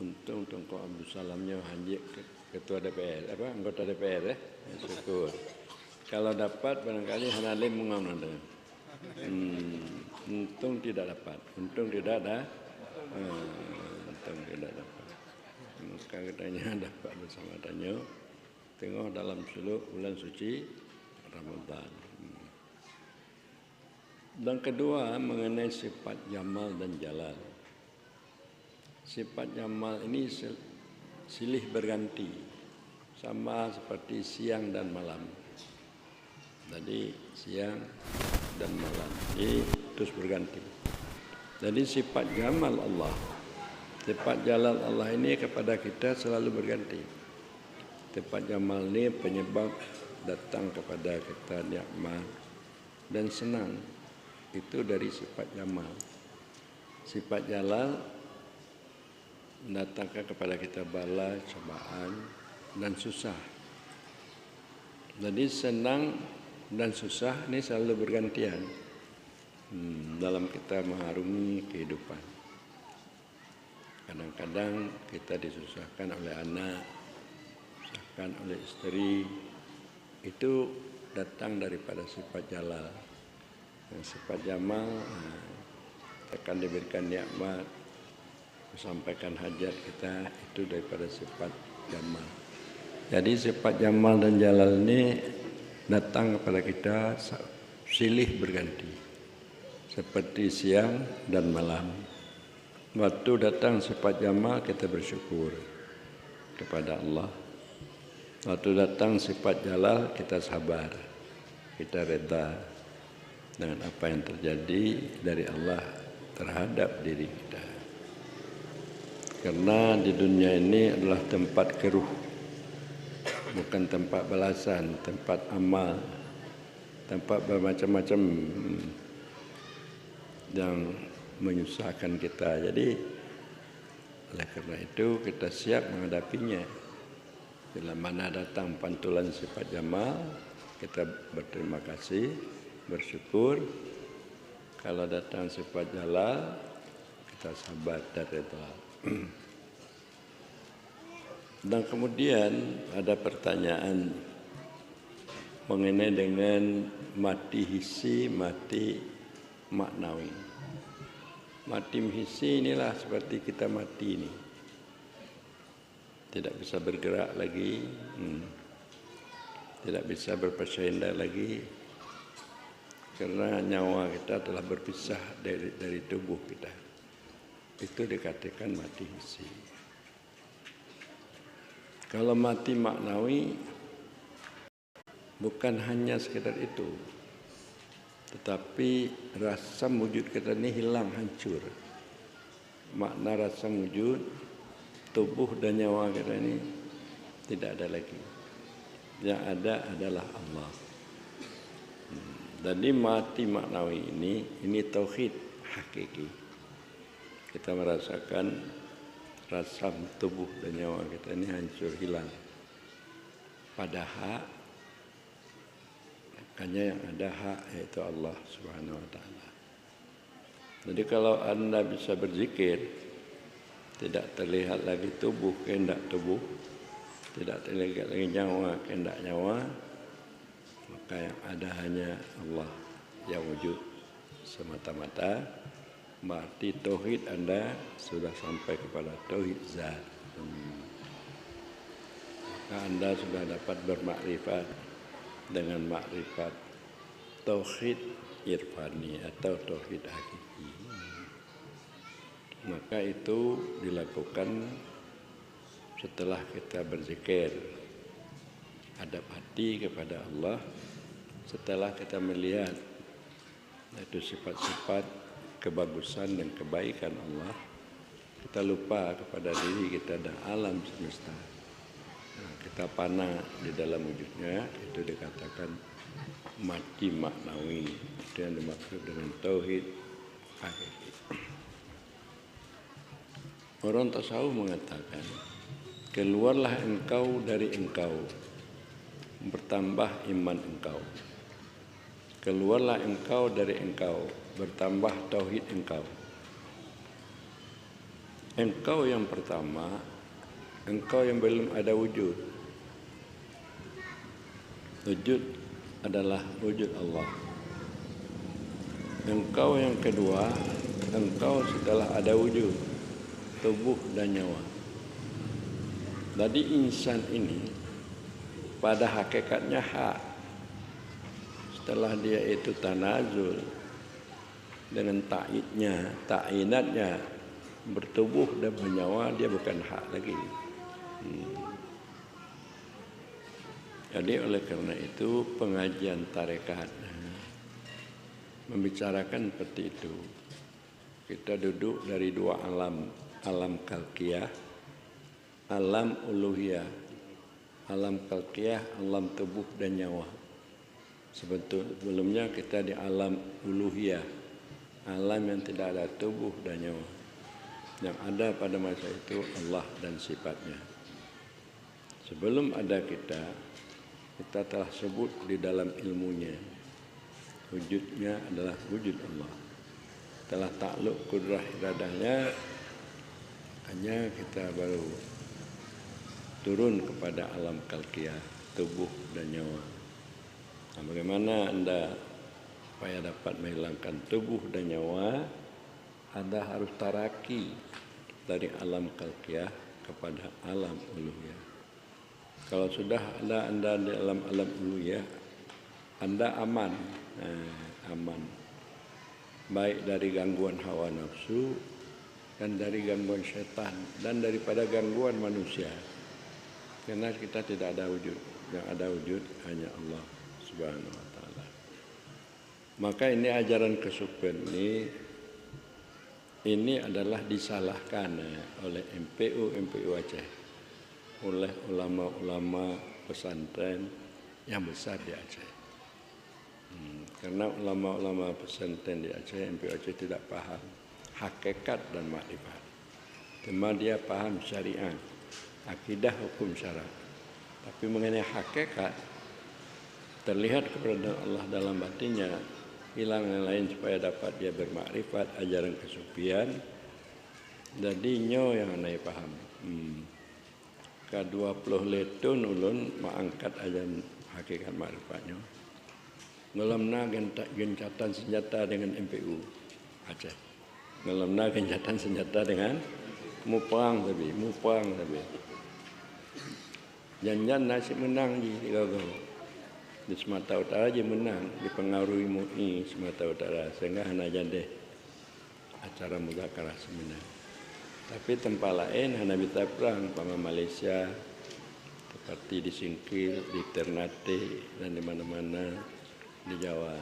[SPEAKER 16] untung Tungku Abdul Salamnya hanjik ketua DPR, anggota DPR syukur. Kalau dapat barangkali Hanalim mengambil. Untung tidak dapat. Untung tidak ada. Untung tidak dapat. Maka katanya dapat bersama tanya. Tengok dalam suluk bulan suci Ramadan. Dan kedua mengenai sifat jamal dan jalal. Sifat jamal ini silih berganti. Sama seperti siang dan malam. Jadi siang dan malam ini terus berganti. Jadi sifat jamal Allah, sifat jalal Allah ini kepada kita selalu berganti. Sifat jamal ini penyebab datang kepada kita nikmat dan senang. Itu dari sifat jamal. Sifat jalal mendatangkan kepada kita bala, cobaan dan susah. Jadi senang dan susah ini selalu bergantian dalam kita mengarungi kehidupan. Kadang-kadang kita disusahkan oleh anak, disusahkan oleh istri, itu datang daripada sifat jalal. Sifat jamal akan diberikan nikmat, sampaikan hajat kita, itu daripada sifat jamal. Jadi sifat jamal dan jalal ini datang kepada kita silih berganti seperti siang dan malam. Waktu datang sifat jamal kita bersyukur kepada Allah. Waktu datang sifat jalal kita sabar, kita reda dengan apa yang terjadi dari Allah terhadap diri kita. Karena di dunia ini adalah tempat keruh, bukan tempat balasan, tempat amal, tempat bermacam-macam yang menyusahkan kita. Jadi oleh karena itu kita siap menghadapinya. Bila mana datang pantulan sifat jamal, kita berterima kasih, bersyukur. Kalau datang sifat jalal, kita sabar dan reda. Dan kemudian ada pertanyaan mengenai dengan mati hissi, mati maknawi. Mati hissi inilah seperti kita mati ini. Tidak bisa bergerak lagi, tidak bisa berpasyaindah lagi, karena nyawa kita telah berpisah dari tubuh kita. Itu dikatakan mati hissi. Kalau mati maknawi bukan hanya sekedar itu, tetapi rasa wujud kita ini hilang, hancur. Makna rasa wujud tubuh dan nyawa kita ini tidak ada lagi. Yang ada adalah Allah. Jadi mati maknawi ini tauhid hakiki. Kita merasakan rasa tubuh dan nyawa kita ini hancur, hilang. Padahal hanya yang ada hak, yaitu Allah Subhanahu wa taala. Jadi kalau Anda bisa berzikir, tidak terlihat lagi tubuh kehendak tubuh, tidak terlihat lagi nyawa kehendak nyawa, maka yang ada hanya Allah yang wujud semata-mata. Berarti tauhid Anda sudah sampai kepada tauhid zat. Maka Anda sudah dapat bermakrifat dengan makrifat tauhid irfani atau tauhid hakiki. Maka itu dilakukan setelah kita berzikir, hadap hati kepada Allah, setelah kita melihat itu sifat-sifat kebagusan dan kebaikan Allah, kita lupa kepada diri kita dan alam semesta. Nah, kita fana di dalam wujudnya, itu dikatakan mati maknawi. Itu yang dimaksud dengan tauhid hakiki. Orang tasawuf mengatakan, keluarlah engkau dari engkau, bertambah iman engkau. Keluarlah engkau dari engkau, bertambah tauhid engkau. Engkau yang pertama, engkau yang belum ada wujud. Wujud adalah wujud Allah. Engkau yang kedua, engkau setelah ada wujud, tubuh dan nyawa. Jadi insan ini pada hakikatnya hak. Setelah dia itu tanazul dengan ta'inatnya bertubuh dan bernyawa, dia bukan hak lagi. Jadi oleh karena itu pengajian tarekat membicarakan seperti itu. Kita duduk dari dua alam, alam kalkiyah, alam uluhiyah. Alam kalkiyah, alam tubuh dan nyawa. Sebelumnya kita di alam uluhiyah, alam yang tidak ada tubuh dan nyawa. Yang ada pada masa itu Allah dan sifatnya. Sebelum ada kita telah sebut di dalam ilmunya, wujudnya adalah wujud Allah. Telah takluk kudrah iradahnya, hanya kita baru turun kepada alam kalkiyah, tubuh dan nyawa. Nah, bagaimana Anda supaya dapat menghilangkan tubuh dan nyawa? Anda harus taraki dari alam kalkiyah kepada alam uluhiyah. Kalau sudah Anda di alam uluhiyah, Anda aman, aman. Baik dari gangguan hawa nafsu dan dari gangguan syaitan dan daripada gangguan manusia. Karena kita tidak ada wujud, yang ada wujud hanya Allah Subhanahu wa taala. Maka ini ajaran kesufian ini adalah disalahkan oleh MPU Aceh, oleh ulama-ulama pesantren yang besar di Aceh. Karena ulama-ulama pesantren di Aceh, MPU Aceh tidak paham hakikat dan makrifat. Cuma dia paham syariat, akidah, hukum syarak. Tapi mengenai hakikat, terlihat kepada Allah dalam batinnya, hilang yang lain supaya dapat dia bermakrifat ajaran kesufian. Jadi nyo yang anai paham. Ke-20 letun ulun mengangkat ajaran hakikat makrifatnya. Ngelamna gencatan senjata dengan MPU Aceh. Ngelamna gencatan senjata dengan mupang tapi. Jangan nasi menang di gagal. Di Sumatera Utara dia menang, dipengaruhi MUI Sumatera Utara sehingga hanya jadi acara muzakarah seminar. Tapi tempat lain hanya bisa perang sama Malaysia, seperti di Singkil, di Ternate, dan di mana-mana di Jawa.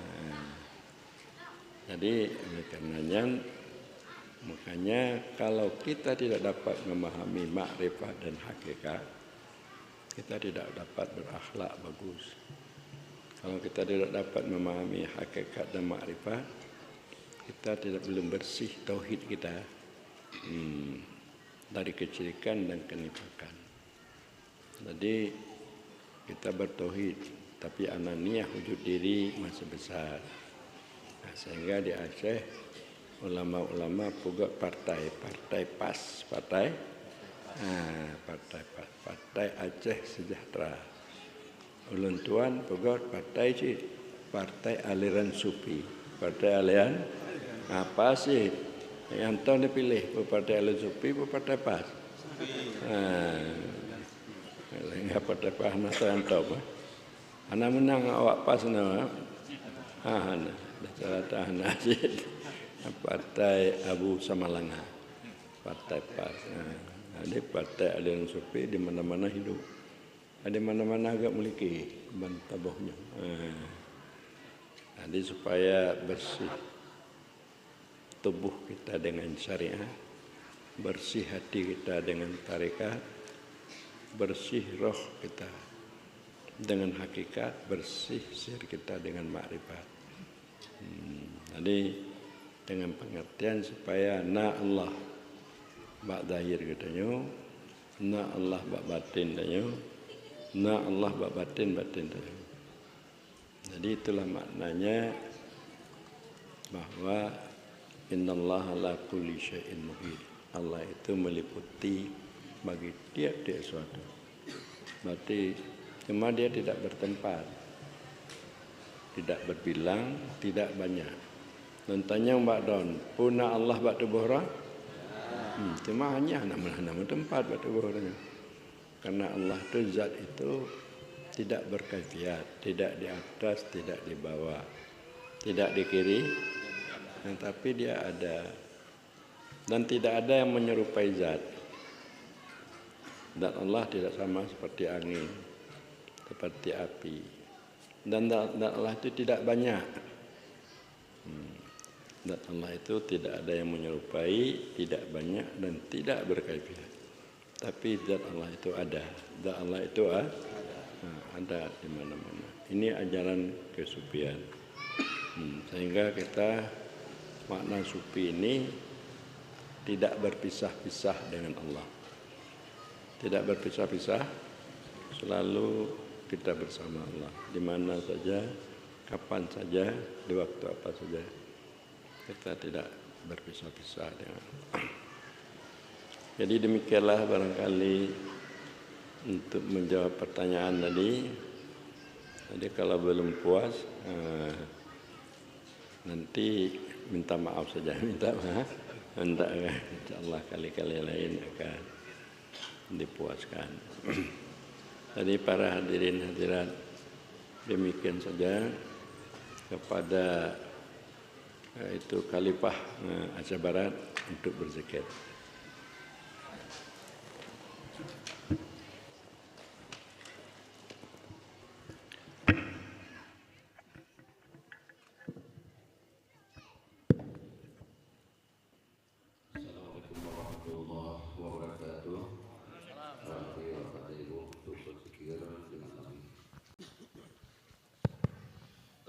[SPEAKER 16] Jadi makanya kalau kita tidak dapat memahami makrifat dan hakikat, kita tidak dapat berakhlak bagus. Kalau kita tidak dapat memahami hakikat dan makrifat, kita belum bersih tauhid kita dari kesyirikan dan kenifakan. Jadi kita bertauhid, tapi ananiyah wujud diri masih besar. Nah, sehingga di Aceh ulama-ulama pugat partai PAS, partai Aceh Sejahtera. Ulun tuan pugat partai aliran Sufi, partai aliran apa sih yang tahu dipilih, partai aliran Sufi, partai PAS. Enggak partai PAS yang tahu. Anak menang awak PAS nama. Tahan asyik. Partai Abu Samalanga, partai PAS. Ada partai aliran Sufi di mana-mana hidup. Ada mana-mana agak memiliki bantabohnya. Jadi supaya bersih tubuh kita dengan syariah, bersih hati kita dengan tarekat, bersih roh kita dengan hakikat, bersih sir kita dengan makrifat. Jadi dengan pengertian supaya na Allah bak zahir katanya, na Allah bak batin katanya, na Allah bak batin katanya. Jadi itulah maknanya bahwa innallaha ala kulli syai'in muhit. Allah itu meliputi bagi tiap-tiap sesuatu. Berarti cuma dia tidak bertempat, tidak berbilang, tidak banyak. Tanya Mbak Don, puna Allah bak tubuh orang? Cuma hanya nama tempat bak tubuh orangnya. Karena Allah itu zat itu tidak berkaifiat, tidak di atas, tidak di bawah, tidak di kiri, tapi dia ada. Dan tidak ada yang menyerupai zat. Zat Allah tidak sama seperti angin, seperti api. Dan zat Allah itu tidak banyak. Zat Allah itu tidak ada yang menyerupai, tidak banyak dan tidak berkaifiat. Tapi zat Allah itu ada. Zat Allah itu ada di mana-mana. Ini ajaran kesufian. Sehingga kita makna sufi ini tidak berpisah-pisah dengan Allah. Tidak berpisah-pisah, selalu kita bersama Allah. Di mana saja, kapan saja, di waktu apa saja. Kita tidak berpisah-pisah dengan Allah. Jadi demikianlah barangkali untuk menjawab pertanyaan tadi. Jadi kalau belum puas, nanti minta maaf saja, minta maaf. InsyaAllah kali-kali lain akan dipuaskan. Jadi para hadirin hadirat, demikian saja kepada itu Khalifah Aceh Barat untuk berzikir.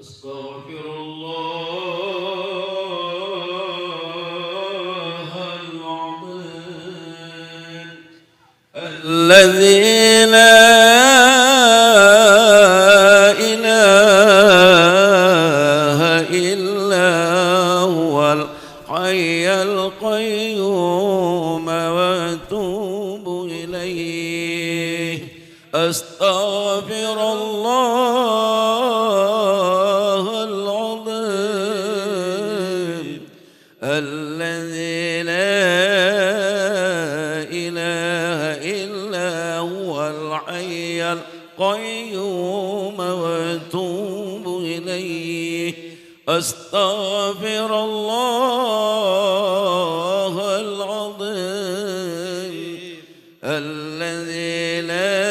[SPEAKER 5] أستغفر الله العظيم الذي لا إله إلا هو الحي القيوم وأتوب إليه أستغفر الله العظيم الذي لا إله إلا هو الحي القيوم وأتوب إليه أستغفر الله العظيم الذي لا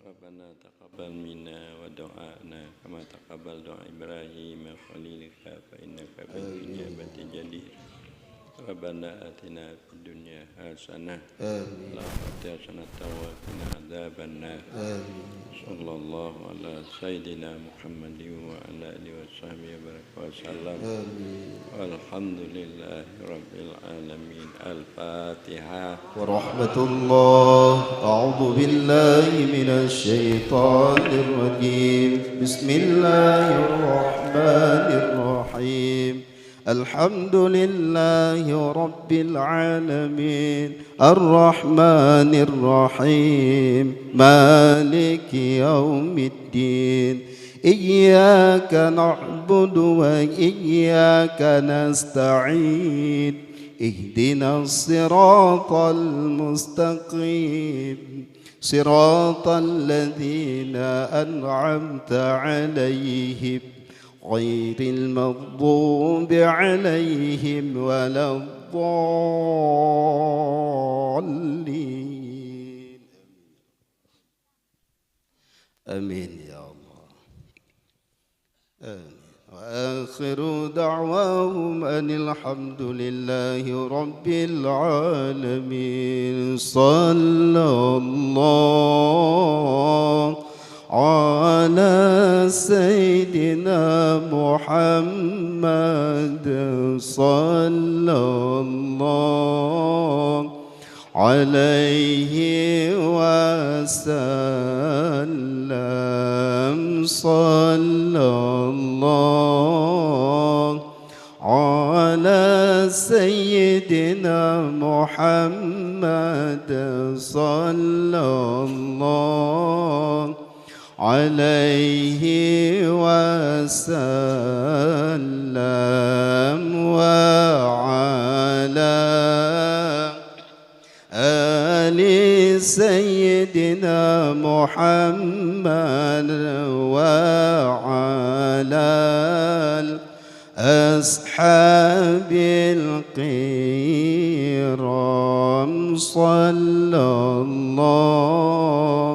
[SPEAKER 16] ربنا تقبل منا ودعاءنا كما تقبل دعاء إبراهيم خليلك فإنك بالإجابة جدير ربنا آتنا في الدنيا حسنة وفي الآخرة حسنة وقنا عذاب النار صلى الله على سيدنا محمد وعلى آله وصحبه وسلم والحمد لله رب العالمين الفاتحة
[SPEAKER 17] ورحمة الله. أعوذ بالله من الشيطان الرجيم. بسم الله الرحمن الرحيم. الحمد لله رب العالمين الرحمن الرحيم مالك يوم الدين إياك نعبد وإياك نستعين اهدنا الصراط المستقيم صراط الذين أنعمت عليهم غير المغضوب عليهم ولا الضالين. آمين يا الله. آمين. وآخر دعواهم أن الحمد لله رب العالمين. صلى الله على سيدنا محمد صلى الله عليه وسلم. صلى الله على سيدنا محمد صلى الله عليه وسلم وعلى آل سيدنا محمد وعلى أصحاب الكرام. صلى الله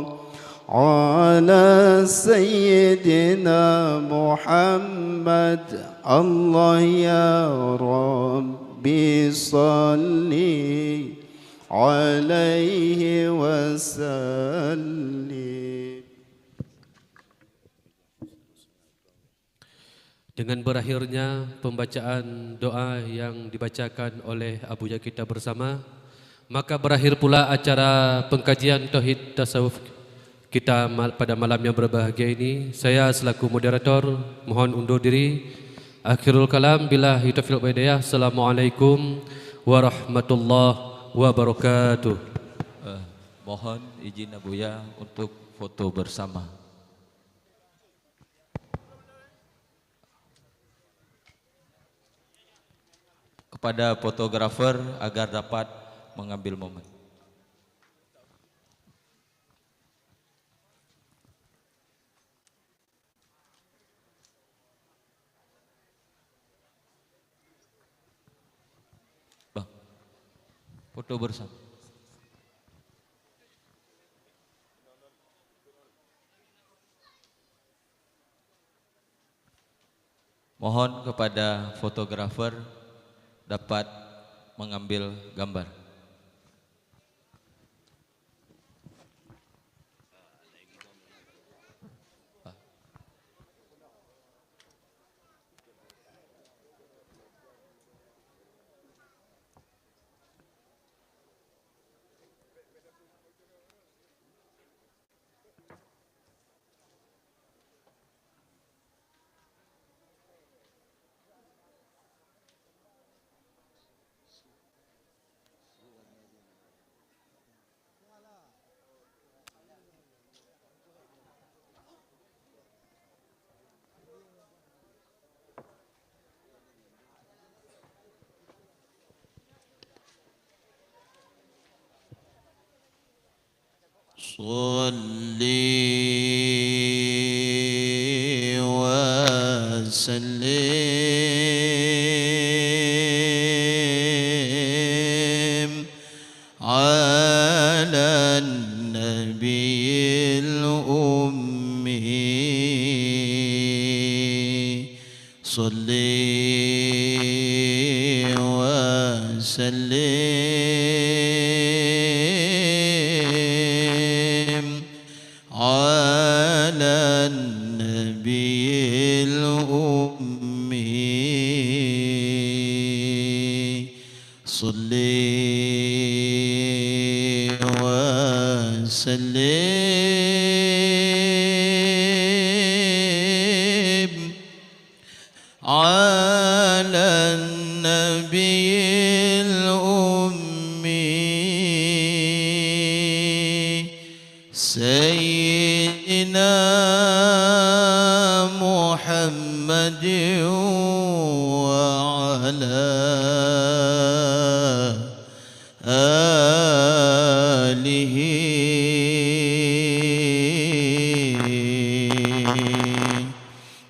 [SPEAKER 17] على سيدنا محمد. الله يا ربي صل عليه وسلم.
[SPEAKER 3] Dengan berakhirnya pembacaan doa yang dibacakan oleh abuya kita bersama, maka berakhir pula acara pengkajian Tauhid Tasawuf kita pada malam yang berbahagia ini. Saya selaku moderator mohon undur diri. Akhirul kalam billahi taufiq wal hidayah. Assalamualaikum warahmatullahi wabarakatuh.
[SPEAKER 2] Mohon izin abuya untuk foto bersama. Kepada fotografer agar dapat mengambil momen. Bang, foto bersama. Mohon kepada fotografer dapat mengambil gambar.
[SPEAKER 1] صلي وسلم على النبي
[SPEAKER 17] وسلم على النبي الأمي صلي وسلم على النبي الأمي سيدنا محمد وعلى آله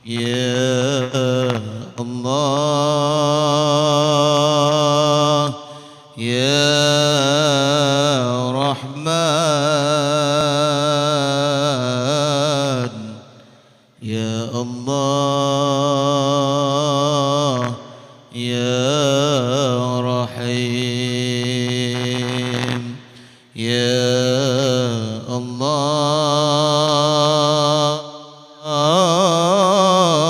[SPEAKER 17] يا الله يا رحمن يا الله يا رحيم يا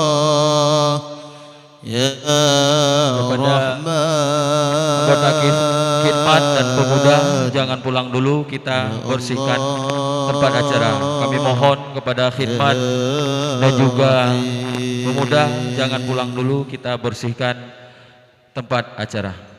[SPEAKER 17] الله يا
[SPEAKER 2] Anggota khidmat dan pemuda jangan pulang dulu, kita bersihkan tempat acara. Kami mohon kepada khidmat dan juga pemuda jangan pulang dulu, kita bersihkan tempat acara.